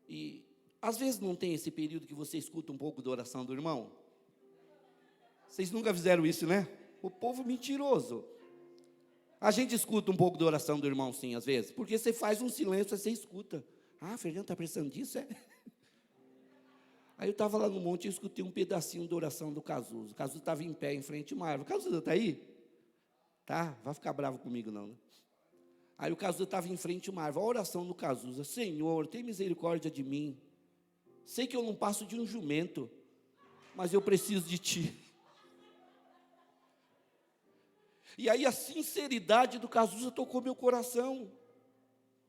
e às vezes não tem esse período que você escuta um pouco da oração do irmão? Vocês nunca fizeram isso, né? O povo mentiroso. A gente escuta um pouco da oração do irmão, sim, às vezes, porque você faz um silêncio, você escuta. Ah, Fernando, está precisando disso, é? Aí eu estava lá no monte e escutei um pedacinho da oração do Cazuza. O Cazuza estava em pé, em frente a uma árvore. Cazuza, está aí? Tá, vai ficar bravo comigo não, né? Aí o Cazuza estava em frente a uma árvore. A oração do Cazuza: Senhor, tem misericórdia de mim. Sei que eu não passo de um jumento, mas eu preciso de Ti. E aí a sinceridade do Cazuza tocou meu coração.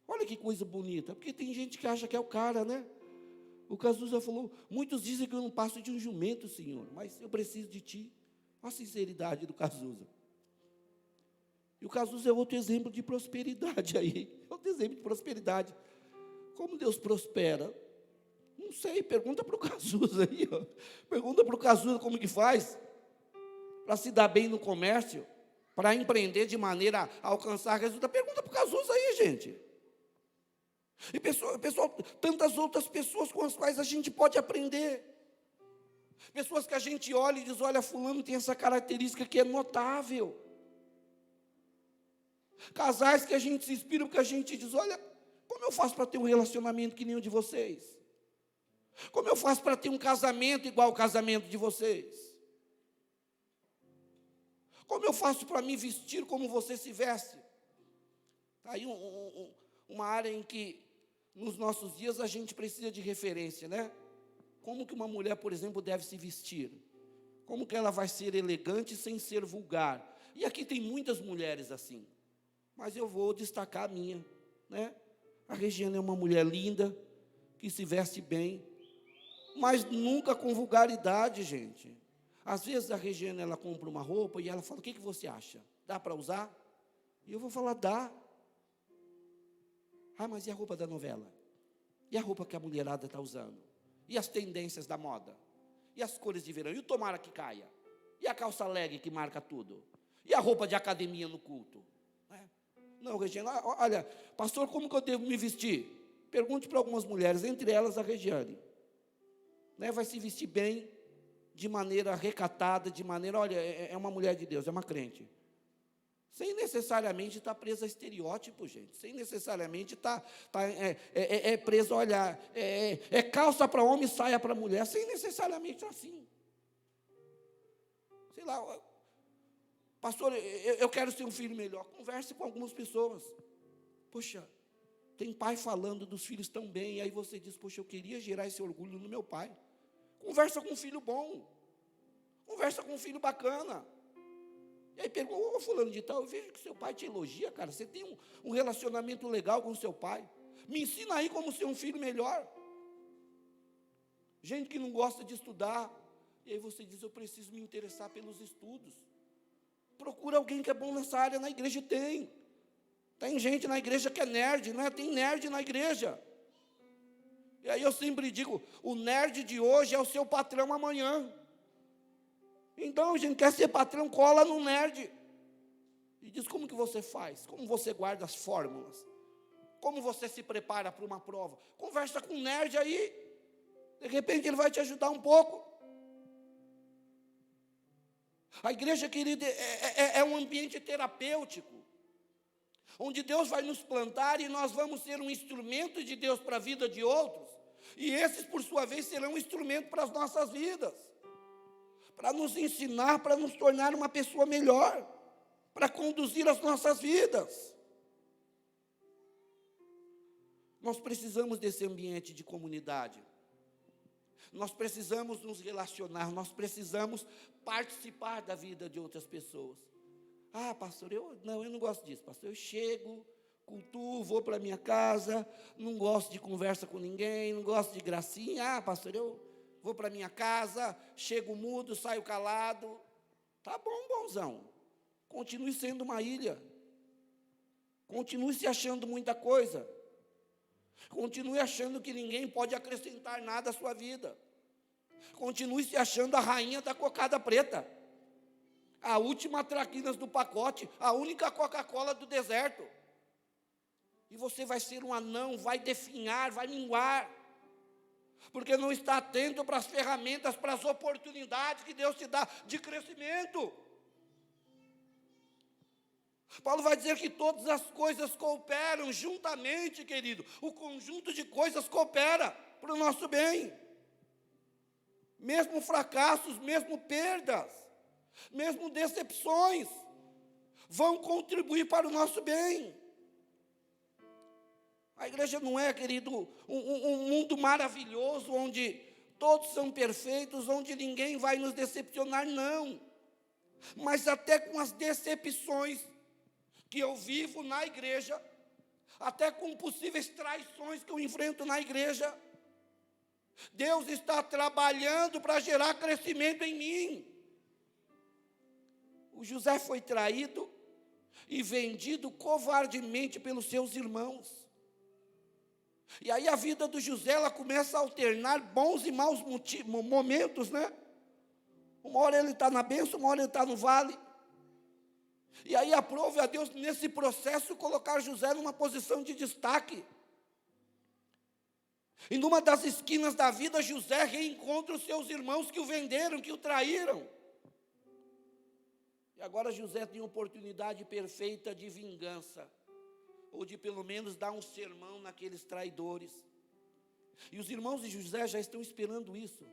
Olha que coisa bonita, porque tem gente que acha que é o cara, né? O Cazuza falou, muitos dizem que eu não passo de um jumento, Senhor, mas eu preciso de Ti. Olha a sinceridade do Cazuza. E o Cazuza é outro exemplo de prosperidade aí. Outro exemplo de prosperidade. Como Deus prospera? Não sei, pergunta para o Cazuza aí. Ó. Pergunta para o Cazuza como que faz para se dar bem no comércio, para empreender de maneira a alcançar resultado. Pergunta para o Cazuza aí, gente. E pessoal, tantas outras pessoas com as quais a gente pode aprender. Pessoas que a gente olha e diz, olha, fulano tem essa característica que é notável. Casais que a gente se inspira, porque a gente diz, olha, como eu faço para ter um relacionamento que nem o de vocês? Como eu faço para ter um casamento igual ao casamento de vocês? Como eu faço para me vestir como você se veste? Está aí uma área em que, nos nossos dias, a gente precisa de referência, né? Como que uma mulher, por exemplo, deve se vestir? Como que ela vai ser elegante sem ser vulgar? E aqui tem muitas mulheres assim, mas eu vou destacar a minha, né? A Regiane é uma mulher linda, que se veste bem, mas nunca com vulgaridade, gente. Às vezes a Regiane, ela compra uma roupa e ela fala, o que você acha? Dá para usar? E eu vou falar, dá. Ah, mas e a roupa da novela? E a roupa que a mulherada está usando? E as tendências da moda? E as cores de verão? E o tomara que caia? E a calça leg que marca tudo? E a roupa de academia no culto? Não, Regiane, olha, pastor, como que eu devo me vestir? Pergunte para algumas mulheres, entre elas a Regiane. Vai se vestir bem, de maneira recatada, de maneira, olha, é uma mulher de Deus, é uma crente. Sem necessariamente estar presa a estereótipo, gente. Sem necessariamente estar presa, olha, calça para homem, saia para mulher. Sem necessariamente assim. Sei lá, pastor, eu quero ser um filho melhor. Converse com algumas pessoas. Poxa, tem pai falando dos filhos tão bem, e aí você diz, poxa, eu queria gerar esse orgulho no meu pai. Conversa com um filho bom. Conversa com um filho bacana. E aí pergunta, fulano de tal, eu vejo que seu pai te elogia, cara. Você tem um relacionamento legal com seu pai. Me ensina aí como ser um filho melhor. Gente que não gosta de estudar. E aí você diz, eu preciso me interessar pelos estudos. Procura alguém que é bom nessa área na igreja. Tem gente na igreja que é nerd, não é? Tem nerd na igreja. E aí eu sempre digo, o nerd de hoje é o seu patrão amanhã. Então, a gente quer ser patrão, cola no nerd. E diz, como que você faz? Como você guarda as fórmulas? Como você se prepara para uma prova? Conversa com um nerd aí. De repente, ele vai te ajudar um pouco. A igreja, querida, é um ambiente terapêutico. Onde Deus vai nos plantar e nós vamos ser um instrumento de Deus para a vida de outros. E esses, por sua vez, serão um instrumento para as nossas vidas. Para nos ensinar, para nos tornar uma pessoa melhor, para conduzir as nossas vidas. Nós precisamos desse ambiente de comunidade. Nós precisamos nos relacionar, nós precisamos participar da vida de outras pessoas. Ah, pastor, eu não gosto disso, pastor. Eu chego, cultuo, vou para a minha casa, não gosto de conversa com ninguém, não gosto de gracinha. Ah, pastor, eu vou para a minha casa, chego mudo, saio calado. Tá bom, bonzão. Continue sendo uma ilha. Continue se achando muita coisa. Continue achando que ninguém pode acrescentar nada à sua vida. Continue se achando a rainha da cocada preta. A última traquinas do pacote, a única Coca-Cola do deserto. E você vai ser um anão, vai definhar, vai minguar. Porque não está atento para as ferramentas, para as oportunidades que Deus te dá de crescimento. Paulo vai dizer que todas as coisas cooperam juntamente, querido. O conjunto de coisas coopera para o nosso bem. Mesmo fracassos, mesmo perdas, mesmo decepções, vão contribuir para o nosso bem. A igreja não é, querido, um mundo maravilhoso, onde todos são perfeitos, onde ninguém vai nos decepcionar, não. Mas até com as decepções que eu vivo na igreja, até com possíveis traições que eu enfrento na igreja, Deus está trabalhando para gerar crescimento em mim. O José foi traído e vendido covardemente pelos seus irmãos. E aí a vida do José, ela começa a alternar bons e maus momentos, né? Uma hora ele está na bênção, uma hora ele está no vale. E aí aprove a Deus, nesse processo, colocar José numa posição de destaque. E numa das esquinas da vida, José reencontra os seus irmãos que o venderam, que o traíram. E agora José tem a oportunidade perfeita de vingança, ou de pelo menos dar um sermão naqueles traidores. E os irmãos de José já estão esperando isso,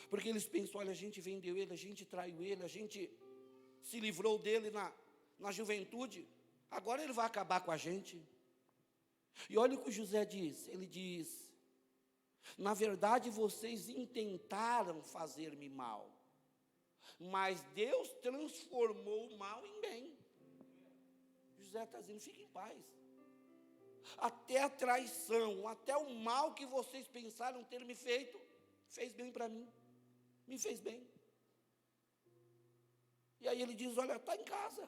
porque eles pensam, olha, a gente vendeu ele, a gente traiu ele, a gente se livrou dele na juventude, agora ele vai acabar com a gente. E olha o que o José diz, ele diz, na verdade vocês intentaram fazer-me mal, mas Deus transformou o mal em bem. José está dizendo, fique em paz. Até a traição, até o mal que vocês pensaram ter me feito, fez bem para mim, me fez bem. E aí ele diz, olha, está em casa.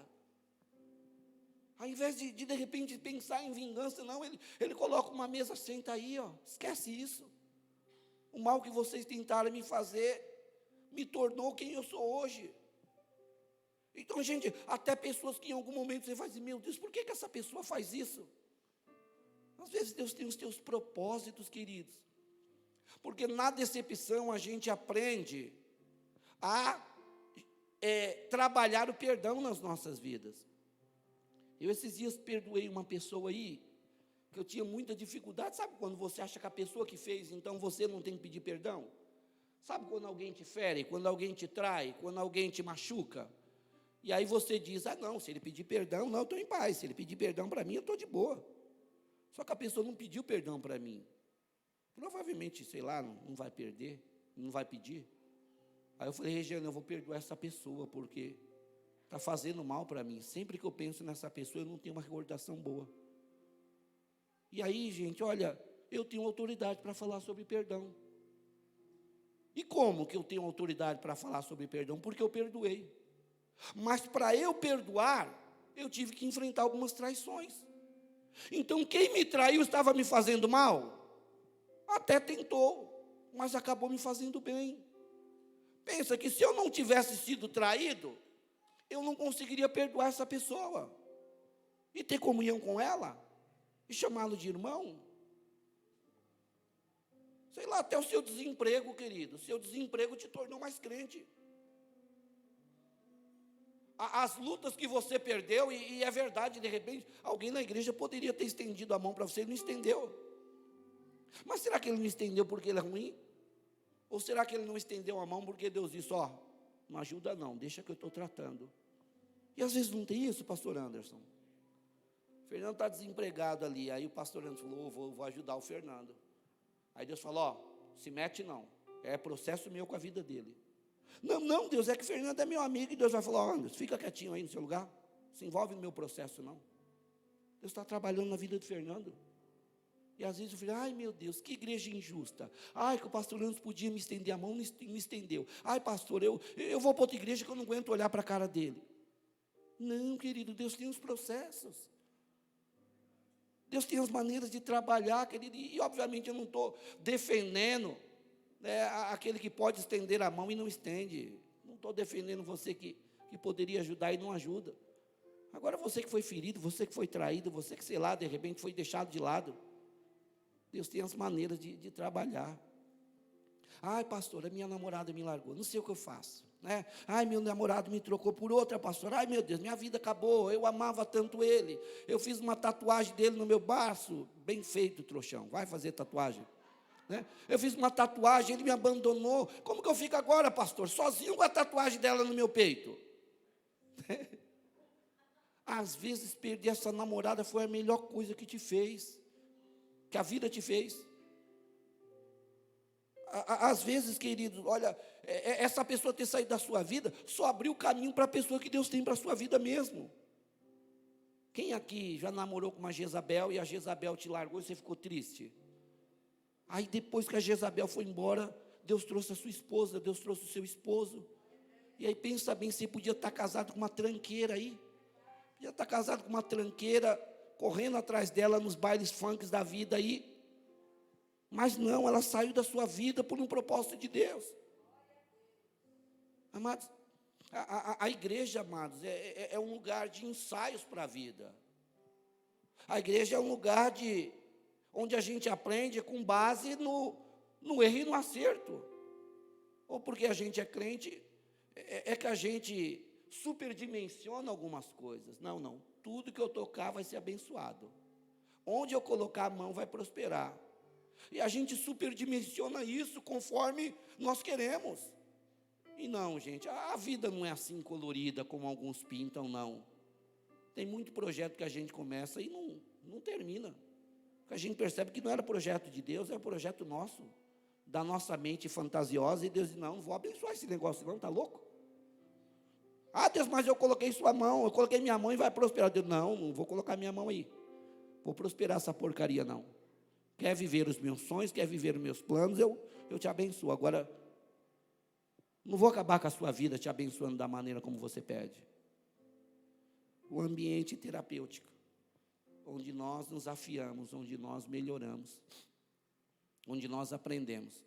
Ao invés de repente pensar em vingança, não, ele coloca uma mesa, senta aí, ó, esquece isso. O mal que vocês tentaram me fazer, me tornou quem eu sou hoje. Então, gente, até pessoas que em algum momento você vai dizer, meu Deus, por que essa pessoa faz isso? Às vezes Deus tem os seus propósitos, queridos. Porque na decepção a gente aprende a trabalhar o perdão nas nossas vidas. Eu esses dias perdoei uma pessoa aí, que eu tinha muita dificuldade. Sabe quando você acha que a pessoa que fez, então você não tem que pedir perdão? Sabe quando alguém te fere, quando alguém te trai, quando alguém te machuca? E aí você diz, não, se ele pedir perdão, não, eu estou em paz. Se ele pedir perdão para mim, eu estou de boa. Só que a pessoa não pediu perdão para mim. Provavelmente, sei lá, não vai perder, não vai pedir. Aí eu falei, Regiane, eu vou perdoar essa pessoa, porque está fazendo mal para mim. Sempre que eu penso nessa pessoa, eu não tenho uma recordação boa. E aí, gente, olha, eu tenho autoridade para falar sobre perdão. E como que eu tenho autoridade para falar sobre perdão? Porque eu perdoei. Mas para eu perdoar, eu tive que enfrentar algumas traições. Então, quem me traiu estava me fazendo mal? Até tentou, mas acabou me fazendo bem. Pensa que se eu não tivesse sido traído, eu não conseguiria perdoar essa pessoa e ter comunhão com ela e chamá-lo de irmão. Sei lá, até o seu desemprego, querido. O seu desemprego te tornou mais crente. As lutas que você perdeu, e é verdade, de repente, alguém na igreja poderia ter estendido a mão para você e não estendeu. Mas será que ele não estendeu porque ele é ruim? Ou será que ele não estendeu a mão porque Deus disse, não ajuda não, deixa que eu estou tratando. E às vezes não tem isso, pastor Anderson. O Fernando está desempregado ali, aí o pastor Anderson falou, vou ajudar o Fernando. Aí Deus falou, se mete não, é processo meu com a vida dele. Não, Deus, é que o Fernando é meu amigo, e Deus vai falar, Anderson, fica quietinho aí no seu lugar, se envolve no meu processo não. Deus está trabalhando na vida do Fernando. E às vezes eu falei, ai meu Deus, que igreja injusta. Ai, que o pastor Leandro podia me estender a mão, não estendeu. Ai pastor, eu vou para outra igreja que eu não aguento olhar para a cara dele. Não, querido, Deus tem os processos. Deus tem as maneiras de trabalhar, querido. E obviamente eu não estou defendendo aquele que pode estender a mão e não estende. Não estou defendendo você que poderia ajudar e não ajuda. Agora você que foi ferido, você que foi traído, você que, sei lá, de repente foi deixado de lado. Deus tem as maneiras de trabalhar. Ai, pastor, a minha namorada me largou, não sei o que eu faço. Ai, meu namorado me trocou por outra, pastor. Ai, meu Deus, minha vida acabou, eu amava tanto ele. Eu fiz uma tatuagem dele no meu braço. Bem feito, trouxão, vai fazer tatuagem. Eu fiz uma tatuagem, ele me abandonou. Como que eu fico agora, pastor? Sozinho com a tatuagem dela no meu peito. Às vezes perder essa namorada foi a melhor coisa que te fez, que a vida te fez. Às vezes, queridos, olha, essa pessoa ter saído da sua vida só abriu o caminho para a pessoa que Deus tem para a sua vida mesmo. Quem aqui já namorou com uma Jezabel e a Jezabel te largou e você ficou triste? Aí depois que a Jezabel foi embora, Deus trouxe a sua esposa, Deus trouxe o seu esposo. E aí pensa bem, você podia estar casado com uma tranqueira aí. Podia estar casado com uma tranqueira, correndo atrás dela nos bailes funks da vida aí. Mas não, ela saiu da sua vida por um propósito de Deus. Amados, a igreja, amados, é um lugar de ensaios para a vida. A igreja é um lugar onde a gente aprende com base no erro e no acerto. Ou porque a gente é crente, é que a gente superdimensiona algumas coisas. Não. Tudo que eu tocar vai ser abençoado. Onde eu colocar a mão vai prosperar. E a gente superdimensiona isso conforme nós queremos. E não, gente, a vida não é assim colorida como alguns pintam, não. Tem muito projeto que a gente começa e não termina. Porque a gente percebe que não era projeto de Deus, era projeto nosso, da nossa mente fantasiosa, e Deus diz, não vou abençoar esse negócio não, está louco? Ah, Deus, mas eu coloquei sua mão, eu coloquei minha mão e vai prosperar. Deus, não vou colocar minha mão aí. Vou prosperar essa porcaria, não. Quer viver os meus sonhos, quer viver os meus planos, eu te abençoo. Agora, não vou acabar com a sua vida te abençoando da maneira como você pede. O ambiente terapêutico, onde nós nos afiamos, onde nós melhoramos, onde nós aprendemos,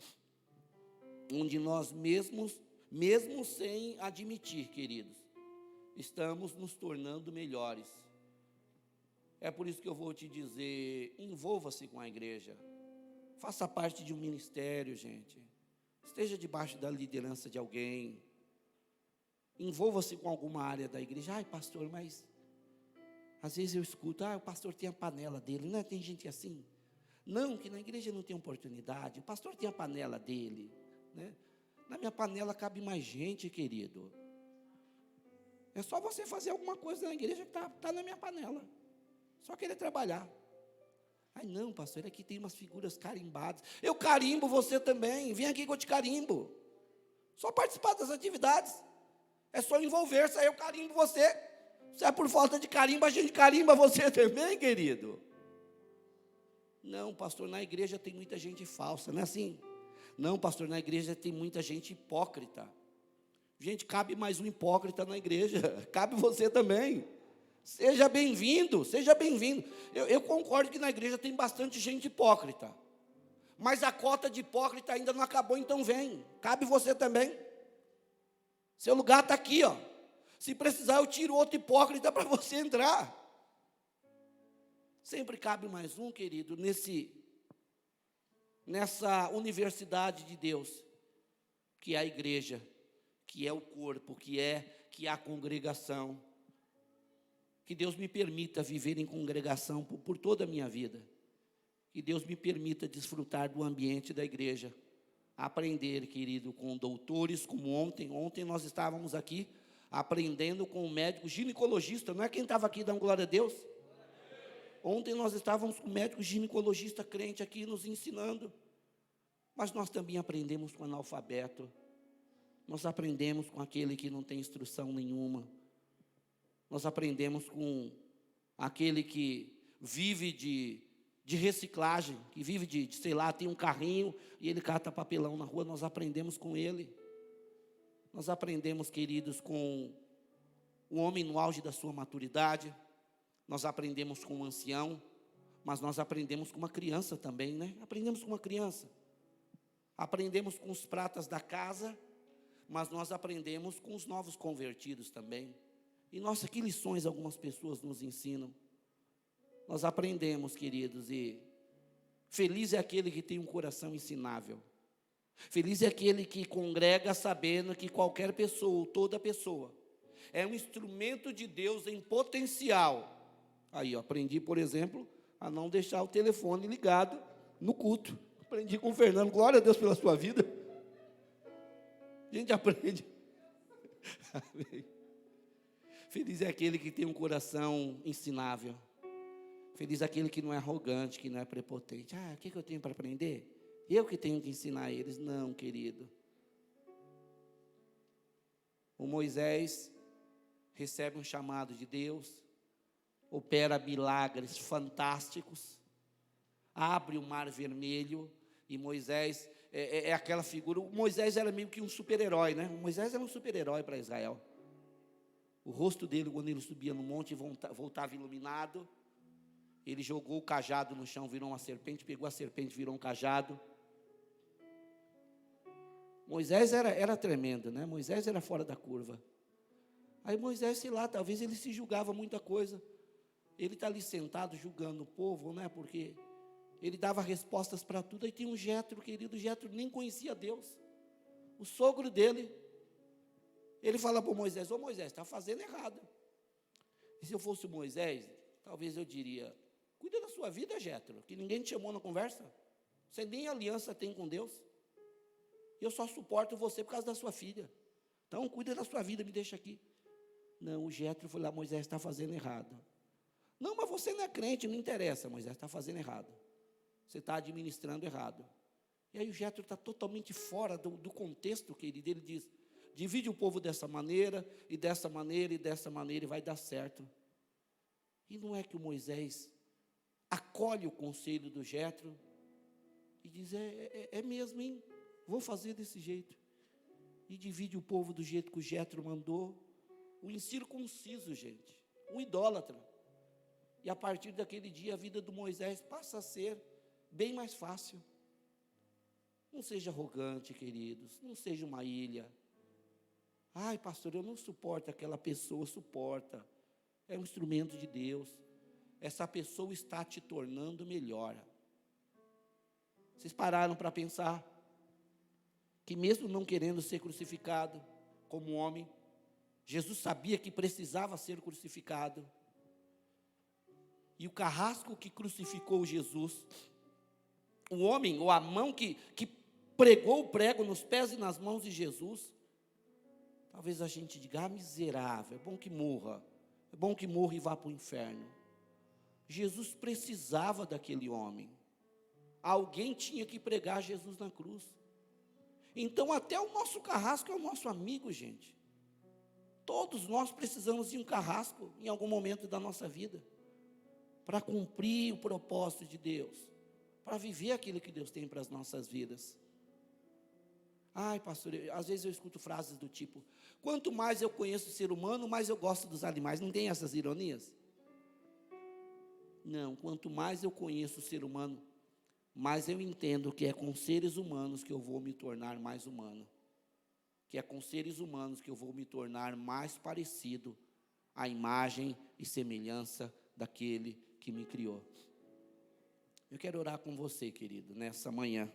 onde nós mesmo sem admitir, queridos, estamos nos tornando melhores. É por isso que eu vou te dizer, envolva-se com a igreja, faça parte de um ministério, gente, esteja debaixo da liderança de alguém, envolva-se com alguma área da igreja. Ai, pastor, mas às vezes eu escuto, o pastor tem a panela dele, né? Tem gente assim. Não, que na igreja não tem oportunidade, o pastor tem a panela dele, né? Na minha panela cabe mais gente, querido. É só você fazer alguma coisa na igreja que está na minha panela. Só querer trabalhar. Ai não, pastor, aqui tem umas figuras carimbadas. Eu carimbo você também, vem aqui que eu te carimbo. Só participar das atividades. É só envolver-se, aí eu carimbo você. Se é por falta de carimbo, a gente carimba você também, querido. Não, pastor, na igreja tem muita gente falsa, não é assim? Não, pastor, na igreja tem muita gente hipócrita. Gente, cabe mais um hipócrita na igreja, cabe você também. Seja bem-vindo, seja bem-vindo. Eu concordo que na igreja tem bastante gente hipócrita. Mas a cota de hipócrita ainda não acabou, então vem. Cabe você também. Seu lugar está aqui, ó. Se precisar, eu tiro outro hipócrita para você entrar. Sempre cabe mais um, querido, nessa universidade de Deus, que é a igreja, que é o corpo, que é a congregação. Que Deus me permita viver em congregação por toda a minha vida. Que Deus me permita desfrutar do ambiente da igreja. Aprender, querido, com doutores, como ontem. Ontem nós estávamos aqui aprendendo com um médico ginecologista. Não é quem estava aqui dando glória a Deus? Ontem nós estávamos com um médico ginecologista crente aqui nos ensinando. Mas nós também aprendemos com o analfabeto. Nós aprendemos com aquele que não tem instrução nenhuma. Nós aprendemos com aquele que vive de reciclagem, que vive sei lá, tem um carrinho e ele cata papelão na rua. Nós aprendemos com ele. Nós aprendemos, queridos, com o homem no auge da sua maturidade. Nós aprendemos com um ancião, mas nós aprendemos com uma criança também, né? Aprendemos com uma criança. Aprendemos com os pratas da casa, mas nós aprendemos com os novos convertidos também. E nossa, que lições algumas pessoas nos ensinam. Nós aprendemos, queridos, e feliz é aquele que tem um coração ensinável. Feliz é aquele que congrega sabendo que qualquer pessoa, ou toda pessoa, é um instrumento de Deus em potencial. Aí, eu aprendi, por exemplo, a não deixar o telefone ligado no culto. Aprendi com o Fernando, glória a Deus pela sua vida. A gente aprende. Amém. Feliz é aquele que tem um coração ensinável. Feliz é aquele que não é arrogante, que não é prepotente. O que eu tenho para aprender? Eu que tenho que ensinar eles. Não, querido. O Moisés recebe um chamado de Deus, opera milagres fantásticos, abre o mar vermelho, e Moisés, é aquela figura. O Moisés era meio que um super-herói, né? O Moisés era um super-herói para Israel. O rosto dele, quando ele subia no monte, voltava iluminado. Ele jogou o cajado no chão, virou uma serpente, pegou a serpente, virou um cajado. Moisés era tremendo, né? Moisés era fora da curva. Aí Moisés, sei lá, talvez ele se julgava muita coisa. Ele está ali sentado julgando o povo, né? Porque ele dava respostas para tudo. Aí tinha um Jétro, querido Jétro, nem conhecia Deus. O sogro dele, ele fala para Moisés: ô Moisés, está fazendo errado. E se eu fosse o Moisés, talvez eu diria: cuida da sua vida, Jétro, que ninguém te chamou na conversa. Você nem aliança tem com Deus. Eu só suporto você por causa da sua filha. Então, cuida da sua vida, me deixa aqui. Não, o Jétro foi lá: Moisés está fazendo errado. Não, mas você não é crente, não interessa, Moisés está fazendo errado. Você está administrando errado. E aí o Jétro está totalmente fora do contexto, querido. Ele diz: divide o povo dessa maneira, e dessa maneira, e dessa maneira, e vai dar certo. E não é que o Moisés acolhe o conselho do Jétro e diz: é mesmo, hein? Vou fazer desse jeito. E divide o povo do jeito que o Jétro mandou. Um incircunciso, gente, um idólatra. E a partir daquele dia a vida do Moisés passa a ser bem mais fácil. Não seja arrogante, queridos, não seja uma ilha. Ai, pastor, eu não suporto aquela pessoa. Suporta, é um instrumento de Deus. Essa pessoa está te tornando melhor. Vocês pararam para pensar que mesmo não querendo ser crucificado como homem, Jesus sabia que precisava ser crucificado. E o carrasco que crucificou Jesus, o homem, ou a mão que pregou o prego nos pés e nas mãos de Jesus, talvez a gente diga: ah, miserável, é bom que morra e vá para o inferno. Jesus precisava daquele homem. Alguém tinha que pregar Jesus na cruz. Então até o nosso carrasco é o nosso amigo, gente. Todos nós precisamos de um carrasco em algum momento da nossa vida, para cumprir o propósito de Deus, para viver aquilo que Deus tem para as nossas vidas. Ai, pastor, às vezes eu escuto frases do tipo: quanto mais eu conheço o ser humano, mais eu gosto dos animais. Não tem essas ironias? Não, quanto mais eu conheço o ser humano, mais eu entendo que é com seres humanos que eu vou me tornar mais humano. Que é com seres humanos que eu vou me tornar mais parecido à imagem e semelhança daquele que me criou. Eu quero orar com você, querido, nessa manhã,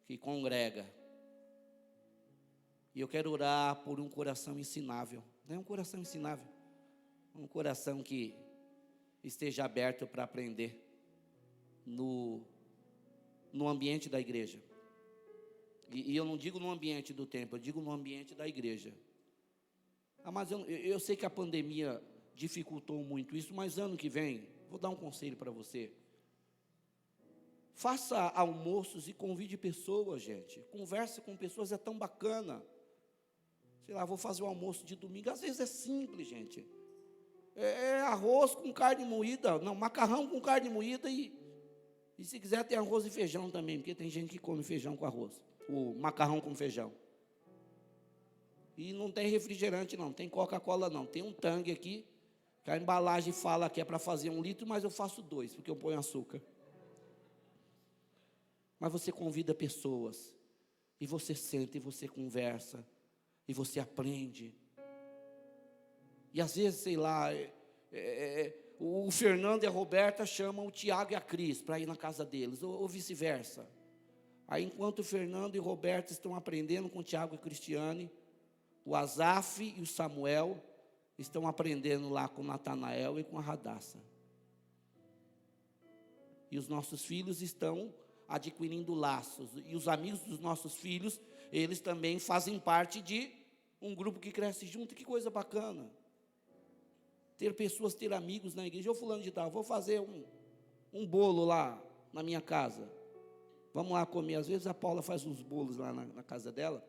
que congrega. E eu quero orar por um coração ensinável. Não é um coração ensinável, um coração que esteja aberto para aprender no ambiente da igreja. E eu não digo no ambiente do templo, eu digo no ambiente da igreja. Mas eu sei que a pandemia dificultou muito isso, mas ano que vem, vou dar um conselho para você. Faça almoços e convide pessoas, gente. Converse com pessoas, é tão bacana. Sei lá, vou fazer um almoço de domingo. Às vezes é simples, gente. É arroz com carne moída. Não, macarrão com carne moída e se quiser tem arroz e feijão também, porque tem gente que come feijão com arroz. O macarrão com feijão. E não tem refrigerante não, tem Coca-Cola não. Tem um Tang aqui, que a embalagem fala que é para fazer 1 litro, mas eu faço 2, porque eu ponho açúcar. Mas você convida pessoas, e você senta, e você conversa, e você aprende. E às vezes, sei lá, o Fernando e a Roberta chamam o Tiago e a Cris para ir na casa deles, ou vice-versa. Aí enquanto o Fernando e o Roberto estão aprendendo com o Tiago e Cristiane, o Asaf e o Samuel estão aprendendo lá com o Natanael e com a Radassa. E os nossos filhos estão adquirindo laços. E os amigos dos nossos filhos, eles também fazem parte de um grupo que cresce junto. Que coisa bacana. Ter pessoas, ter amigos na igreja. Ô fulano de tal, vou fazer um bolo lá na minha casa. Vamos lá comer. Às vezes a Paula faz uns bolos lá na casa dela.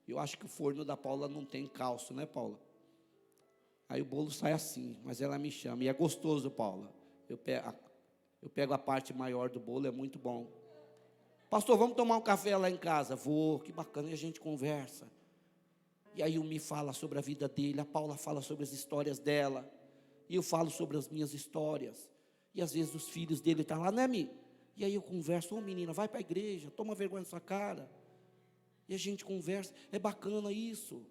Eu acho que o forno da Paula não tem calço, né, Paula? Aí o bolo sai assim, mas ela me chama. E é gostoso, Paula. Eu pego a parte maior do bolo, é muito bom. Pastor, vamos tomar um café lá em casa? Vou, que bacana, e a gente conversa. E aí o Mi fala sobre a vida dele, a Paula fala sobre as histórias dela, e eu falo sobre as minhas histórias. E às vezes os filhos dele estão lá, né, Mi? E aí eu converso, menina, vai para a igreja, toma vergonha na sua cara. E a gente conversa, é bacana isso.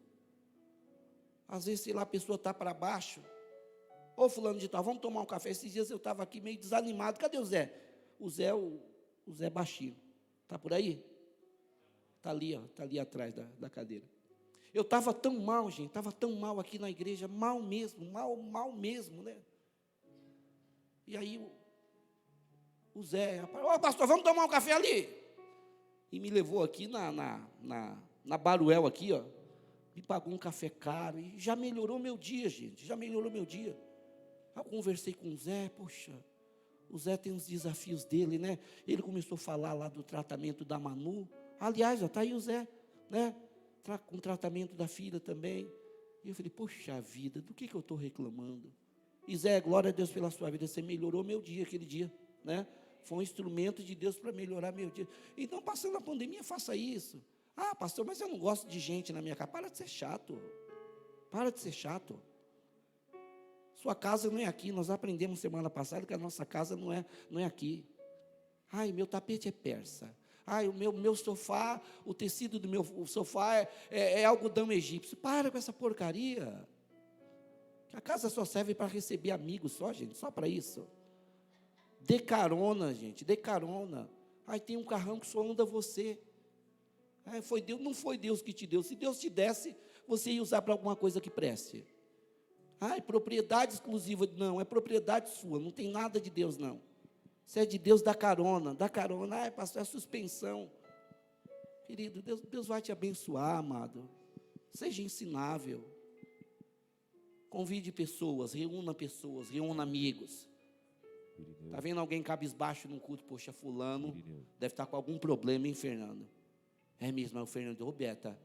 Às vezes, sei lá, a pessoa está para baixo. Ô fulano de tal, vamos tomar um café. Esses dias eu estava aqui meio desanimado. Cadê o Zé? O Zé baixinho. Está por aí? Está ali, ó, está ali atrás da cadeira. Eu estava tão mal, gente, estava tão mal aqui na igreja, mal mesmo, mal mesmo, né? E aí o Zé, ô pastor, vamos tomar um café ali. E me levou aqui na Baruel aqui, ó. Me pagou um café caro e já melhorou meu dia, gente, já melhorou meu dia. Eu conversei com o Zé, poxa, o Zé tem os desafios dele, né? Ele começou a falar lá do tratamento da Manu. Aliás, está aí o Zé, né? Com o tratamento da filha também. E eu falei, poxa vida, do que eu estou reclamando? E Zé, glória a Deus pela sua vida, você melhorou meu dia aquele dia, né? Foi um instrumento de Deus para melhorar meu dia. Então, passando a pandemia, faça isso. Ah, pastor, mas eu não gosto de gente na minha casa. Para de ser chato. Para de ser chato. Sua casa não é aqui. Nós aprendemos semana passada que a nossa casa não é aqui. Ai, meu tapete é persa. Ai, o meu sofá, o tecido do meu sofá é algodão egípcio. Para com essa porcaria. A casa só serve para receber amigos só, gente. Só para isso. Dê carona, gente. Dê carona. Ai, tem um carrão que só anda você. Ai, foi Deus, não foi Deus que te deu. Se Deus te desse, você ia usar para alguma coisa que preste. Ai, propriedade exclusiva. Não, é propriedade sua. Não tem nada de Deus, não. Se é de Deus, dá carona. Dá carona. Ai, pastor, é suspensão. Querido, Deus vai te abençoar, amado. Seja ensinável. Convide pessoas, reúna amigos. Está vendo alguém cabisbaixo num culto? Poxa, fulano deve estar com algum problema, hein, Fernando? É mesmo, é o Fernando. Roberta,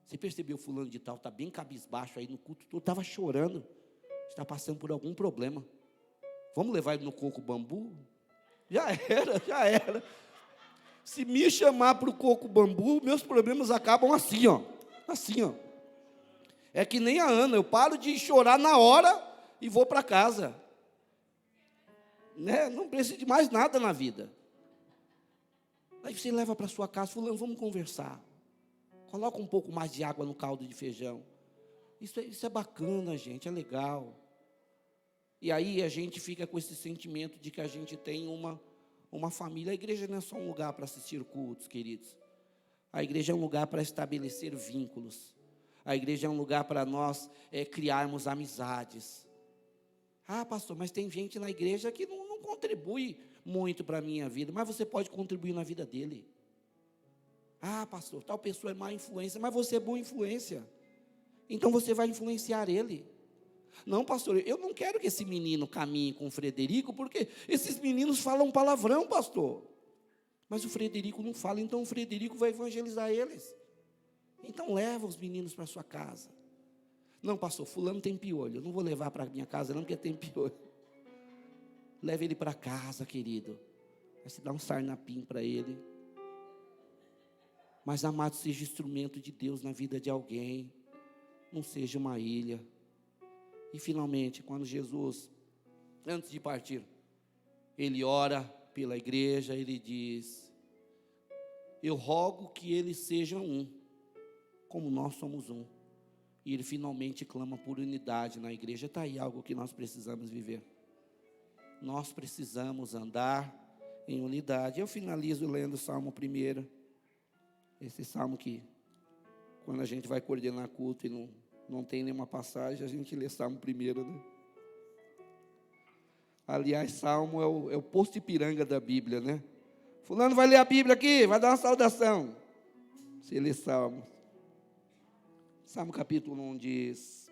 você percebeu o fulano de tal, está bem cabisbaixo aí no culto todo, estava chorando, está passando por algum problema. Vamos levar ele no coco bambu? Já era. Se me chamar para o coco bambu, meus problemas acabam assim, ó. Assim, ó. É que nem a Ana, eu paro de chorar na hora e vou para casa. Né? Não preciso de mais nada na vida. Aí você leva para sua casa, fulano, vamos conversar. Coloca um pouco mais de água no caldo de feijão. Isso é bacana, gente, é legal. E aí a gente fica com esse sentimento de que a gente tem uma família. A igreja não é só um lugar para assistir cultos, queridos. A igreja é um lugar para estabelecer vínculos. A igreja é um lugar para nós criarmos amizades. Ah, pastor, mas tem gente na igreja que não contribui muito para a minha vida, mas você pode contribuir na vida dele. Ah, pastor, tal pessoa é má influência, mas você é boa influência. Então você vai influenciar ele. Não, pastor, eu não quero que esse menino caminhe com o Frederico, porque esses meninos falam palavrão, pastor. Mas o Frederico não fala, então o Frederico vai evangelizar eles. Então leva os meninos para sua casa. Não, pastor, fulano tem piolho, eu não vou levar para minha casa não, porque tem piolho. Leva ele para casa, querido. Vai se dar um sarnapim para ele. Mas, amado, seja instrumento de Deus na vida de alguém. Não seja uma ilha. E, finalmente, quando Jesus, antes de partir, ele ora pela igreja, ele diz: eu rogo que eles sejam um, como nós somos um. E ele finalmente clama por unidade na igreja. Está aí algo que nós precisamos viver. Nós precisamos andar em unidade. Eu finalizo lendo o Salmo 1. Esse salmo que, quando a gente vai coordenar culto e não tem nenhuma passagem, a gente lê Salmo 1, né? Aliás, Salmo é o posto Ipiranga da Bíblia, né? Fulano vai ler a Bíblia aqui, vai dar uma saudação. Você lê Salmo. Salmo capítulo 1 diz...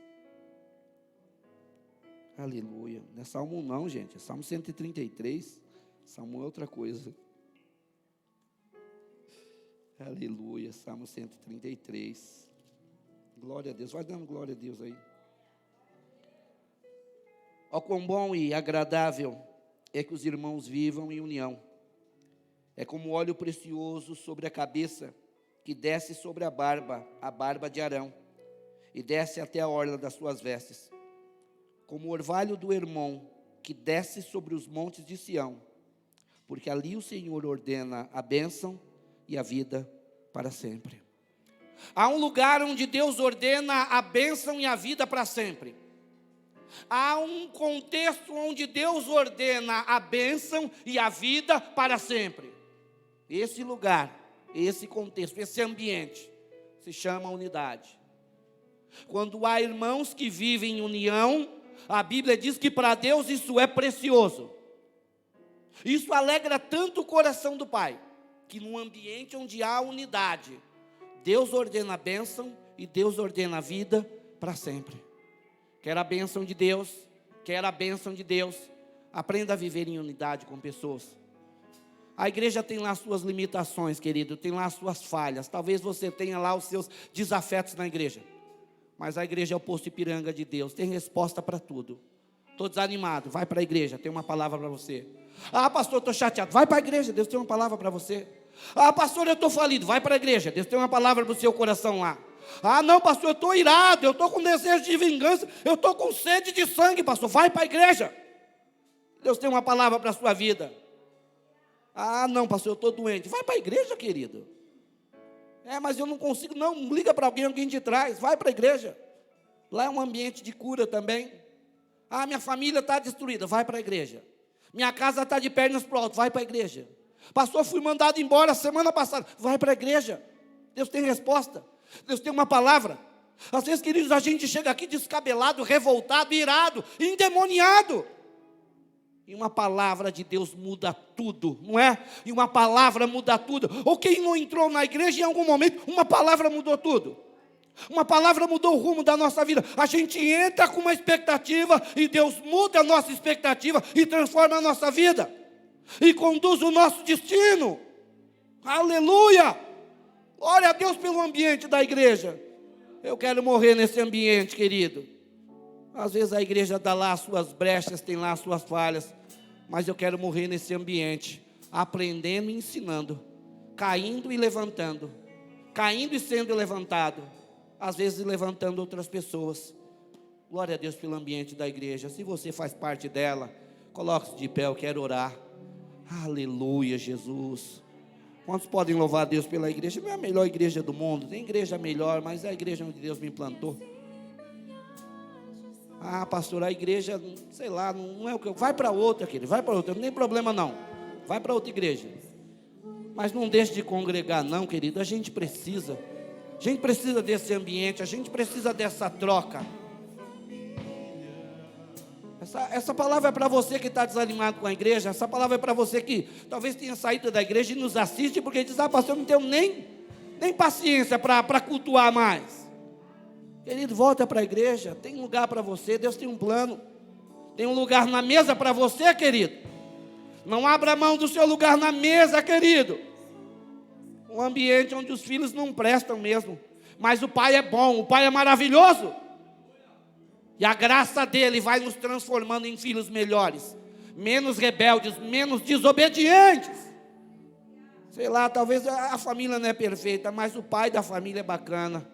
Aleluia. Não é Salmo 1 não, gente. É Salmo 133. Salmo é outra coisa. Aleluia. Salmo 133. Glória a Deus. Vai dando glória a Deus aí. Ó, quão bom e agradável é que os irmãos vivam em união. É como óleo precioso sobre a cabeça, que desce sobre a barba de Arão, e desce até a orla das suas vestes. Como o orvalho do Hermon, que desce sobre os montes de Sião, porque ali o Senhor ordena a bênção e a vida para sempre. Há um lugar onde Deus ordena a bênção e a vida para sempre. Há um contexto onde Deus ordena a bênção e a vida para sempre. Esse lugar, esse contexto, esse ambiente se chama unidade. Quando há irmãos que vivem em união, a Bíblia diz que para Deus isso é precioso. Isso alegra tanto o coração do Pai, que num ambiente onde há unidade, Deus ordena a bênção e Deus ordena a vida para sempre. Quer a bênção de Deus, aprenda a viver em unidade com pessoas. A igreja tem lá suas limitações, querido, tem lá suas falhas. Talvez você tenha lá os seus desafetos na igreja. Mas a igreja é o posto Ipiranga de Deus, tem resposta para tudo. Estou desanimado, vai para a igreja, tem uma palavra para você. Ah, pastor, estou chateado, vai para a igreja, Deus tem uma palavra para você. Ah, pastor, eu estou falido, vai para a igreja, Deus tem uma palavra para o seu coração lá. Ah, não, pastor, eu estou irado, eu estou com desejo de vingança, eu estou com sede de sangue, pastor, vai para a igreja. Deus tem uma palavra para a sua vida. Ah, não, pastor, eu estou doente, vai para a igreja, querido. Mas eu não consigo, não, liga para alguém te traz, vai para a igreja. Lá é um ambiente de cura também. Ah, minha família está destruída, vai para a igreja. Minha casa está de pernas para o alto, vai para a igreja. Pastor, fui mandado embora semana passada, vai para a igreja. Deus tem resposta, Deus tem uma palavra. Às vezes, queridos, a gente chega aqui descabelado, revoltado, irado, endemoniado. E uma palavra de Deus muda tudo, não é? E uma palavra muda tudo. Ou quem não entrou na igreja em algum momento, uma palavra mudou tudo. Uma palavra mudou o rumo da nossa vida. A gente entra com uma expectativa e Deus muda a nossa expectativa e transforma a nossa vida. E conduz o nosso destino. Aleluia! Glória a Deus pelo ambiente da igreja. Eu quero morrer nesse ambiente, querido. Às vezes a igreja dá lá as suas brechas, tem lá as suas falhas. Mas eu quero morrer nesse ambiente, aprendendo e ensinando, caindo e levantando, caindo e sendo levantado, às vezes levantando outras pessoas. Glória a Deus pelo ambiente da igreja. Se você faz parte dela, coloque-se de pé, eu quero orar. Aleluia, Jesus. Quantos podem louvar a Deus pela igreja? Não é a melhor igreja do mundo, tem igreja melhor, mas é a igreja onde Deus me plantou. Ah, pastor, a igreja, sei lá, não é o que eu... Vai para outra, querido, vai para outra, não tem problema não. Vai para outra igreja. Mas não deixe de congregar não, querido, a gente precisa desse ambiente, a gente precisa dessa troca. Essa palavra é para você que está desanimado com a igreja, essa palavra é para você que talvez tenha saído da igreja e nos assiste, porque diz, pastor, eu não tenho nem paciência para cultuar mais. Querido, volta para a igreja, tem lugar para você, Deus tem um plano. Tem um lugar na mesa para você, querido. Não abra mão do seu lugar na mesa, querido. Um ambiente onde os filhos não prestam mesmo. Mas o Pai é bom, o Pai é maravilhoso. E a graça dele vai nos transformando em filhos melhores. Menos rebeldes, menos desobedientes. Sei lá, talvez a família não é perfeita, mas o pai da família é bacana.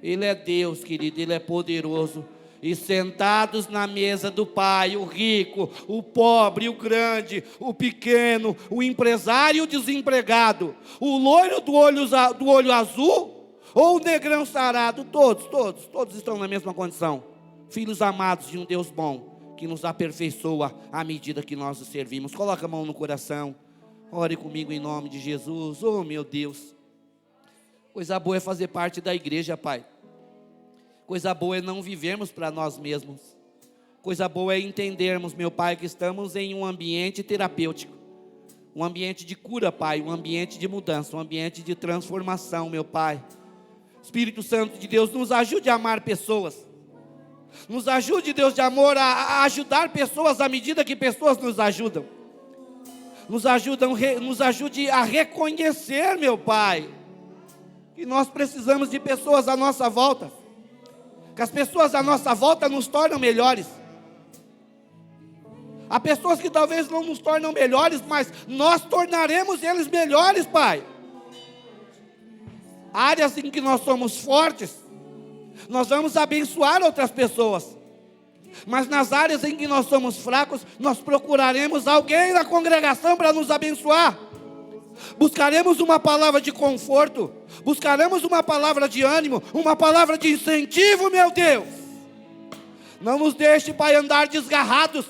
Ele é Deus, querido, Ele é poderoso. E sentados na mesa do Pai, o rico, o pobre, o grande, o pequeno, o empresário e o desempregado, o loiro do olho azul, ou o negrão sarado, todos estão na mesma condição. Filhos amados de um Deus bom, que nos aperfeiçoa à medida que nós o servimos. Coloca a mão no coração, ore comigo em nome de Jesus. Oh, meu Deus. Coisa boa é fazer parte da igreja, Pai. Coisa boa é não vivermos para nós mesmos. Coisa boa é entendermos, meu Pai, que estamos em um ambiente terapêutico. Um ambiente de cura, Pai. Um ambiente de mudança. Um ambiente de transformação, meu Pai. Espírito Santo de Deus, nos ajude a amar pessoas. Nos ajude, Deus de amor, a ajudar pessoas à medida que pessoas nos ajudam. Nos ajude a reconhecer, meu Pai, que nós precisamos de pessoas à nossa volta, que as pessoas à nossa volta nos tornam melhores. Há pessoas que talvez não nos tornam melhores, mas nós tornaremos eles melhores, Pai. Áreas em que nós somos fortes, nós vamos abençoar outras pessoas. Mas nas áreas em que nós somos fracos, nós procuraremos alguém na congregação para nos abençoar. Buscaremos uma palavra de conforto, buscaremos uma palavra de ânimo, uma palavra de incentivo, meu Deus. Não nos deixe, Pai, andar desgarrados,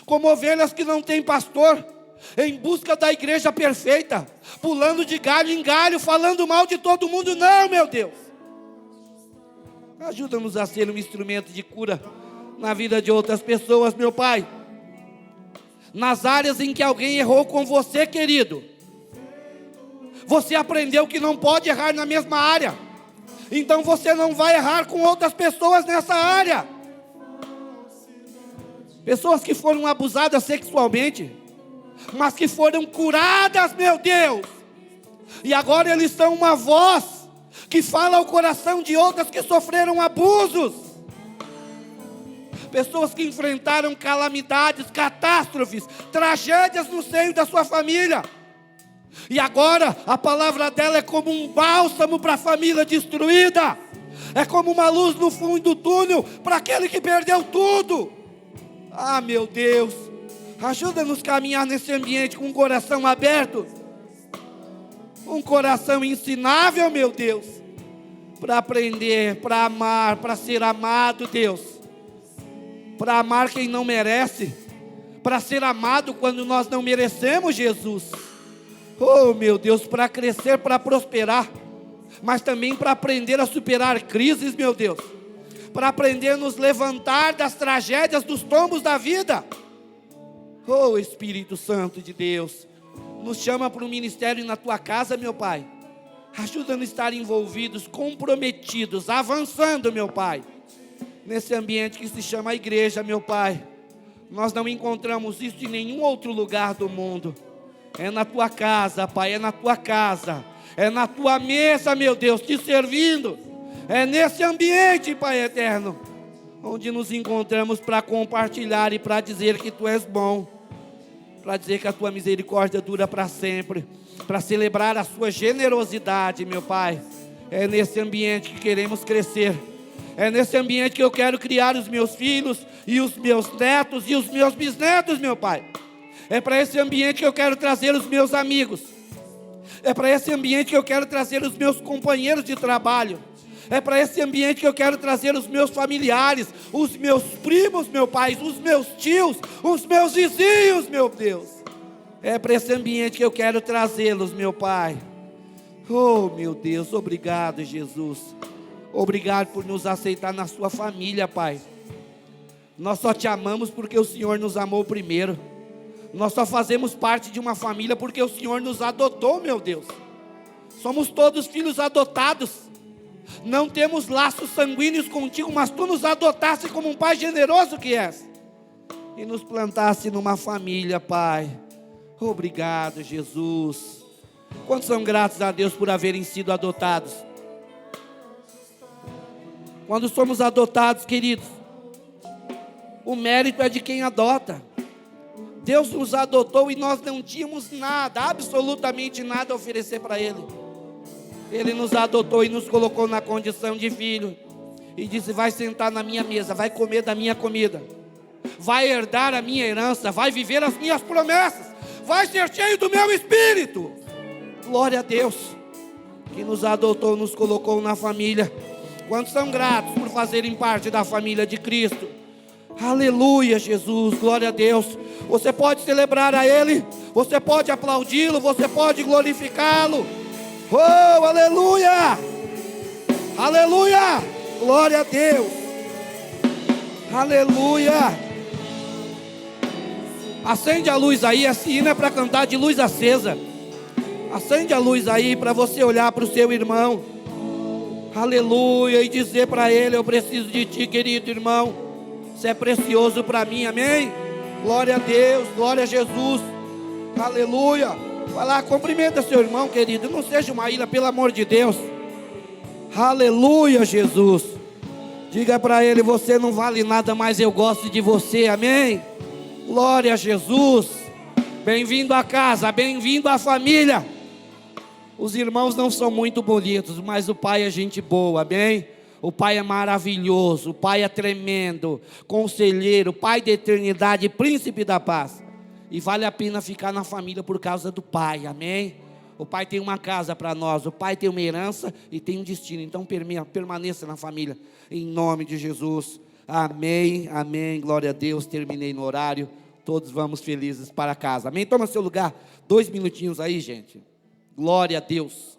como ovelhas que não têm pastor, em busca da igreja perfeita, pulando de galho em galho, falando mal de todo mundo. Não, meu Deus. Ajuda-nos a ser um instrumento de cura na vida de outras pessoas, meu Pai. Nas áreas em que alguém errou com você, querido, você aprendeu que não pode errar na mesma área, então você não vai errar com outras pessoas nessa área. Pessoas que foram abusadas sexualmente, mas que foram curadas, meu Deus, e agora eles são uma voz que fala ao coração de outras que sofreram abusos. Pessoas que enfrentaram calamidades, catástrofes, tragédias no seio da sua família, e agora a palavra dela é como um bálsamo para a família destruída, é como uma luz no fundo do túnel para aquele que perdeu tudo. Ah, meu Deus, ajuda-nos a caminhar nesse ambiente com um coração aberto, um coração ensinável, meu Deus, para aprender, para amar, para ser amado, Deus, para amar quem não merece, para ser amado quando nós não merecemos, Jesus. Oh, meu Deus, para crescer, para prosperar, mas também para aprender a superar crises, meu Deus, para aprender a nos levantar das tragédias, dos tombos da vida. Oh, Espírito Santo de Deus, nos chama para um ministério na tua casa, meu Pai. Ajuda-nos a estar envolvidos, comprometidos, avançando, meu Pai, nesse ambiente que se chama igreja, meu Pai. Nós não encontramos isso em nenhum outro lugar do mundo. É na tua casa, Pai, é na tua casa, é na tua mesa, meu Deus, te servindo. É nesse ambiente, Pai eterno, onde nos encontramos para compartilhar e para dizer que tu és bom, para dizer que a tua misericórdia dura para sempre, para celebrar a sua generosidade, meu Pai. É nesse ambiente que queremos crescer. É nesse ambiente que eu quero criar os meus filhos e os meus netos e os meus bisnetos, meu Pai. É para esse ambiente que eu quero trazer os meus amigos. É para esse ambiente que eu quero trazer os meus companheiros de trabalho. É para esse ambiente que eu quero trazer os meus familiares, os meus primos, meu Pai, os meus tios, os meus vizinhos, meu Deus. É para esse ambiente que eu quero trazê-los, meu Pai. Oh, meu Deus, obrigado, Jesus. Obrigado por nos aceitar na sua família, Pai. Nós só te amamos porque o Senhor nos amou primeiro. Nós só fazemos parte de uma família porque o Senhor nos adotou, meu Deus. Somos todos filhos adotados. Não temos laços sanguíneos contigo, mas tu nos adotaste como um Pai generoso que és. E nos plantaste numa família, Pai. Obrigado, Jesus. Quantos são gratos a Deus por haverem sido adotados? Quando somos adotados, queridos, o mérito é de quem adota. Deus nos adotou e nós não tínhamos nada, absolutamente nada a oferecer para Ele. Ele nos adotou e nos colocou na condição de filho. E disse: vai sentar na minha mesa, vai comer da minha comida, vai herdar a minha herança, vai viver as minhas promessas, vai ser cheio do meu espírito. Glória a Deus, que nos adotou, nos colocou na família. Quantos são gratos por fazerem parte da família de Cristo? Aleluia, Jesus, glória a Deus. Você pode celebrar a Ele, você pode aplaudi-lo, você pode glorificá-lo. Oh, aleluia, aleluia, glória a Deus, aleluia. Acende a luz aí, esse hino é para cantar de luz acesa. Acende a luz aí para você olhar para o seu irmão, aleluia, e dizer para ele: eu preciso de ti, querido irmão, você é precioso para mim, amém? Glória a Deus, glória a Jesus, aleluia. Vai lá, cumprimenta seu irmão, querido, não seja uma ilha, pelo amor de Deus. Aleluia, Jesus. Diga para ele: você não vale nada, mas eu gosto de você, amém? Glória a Jesus. Bem-vindo à casa, bem-vindo à família. Os irmãos não são muito bonitos, mas o Pai é gente boa, amém? O Pai é maravilhoso, o Pai é tremendo, conselheiro, Pai da eternidade, príncipe da paz. E vale a pena ficar na família por causa do Pai, amém? O Pai tem uma casa para nós, o Pai tem uma herança e tem um destino. Então permaneça na família, em nome de Jesus. Amém, amém, glória a Deus. Terminei no horário, todos vamos felizes para casa, amém? Toma seu lugar, 2 minutinhos aí, gente. Glória a Deus.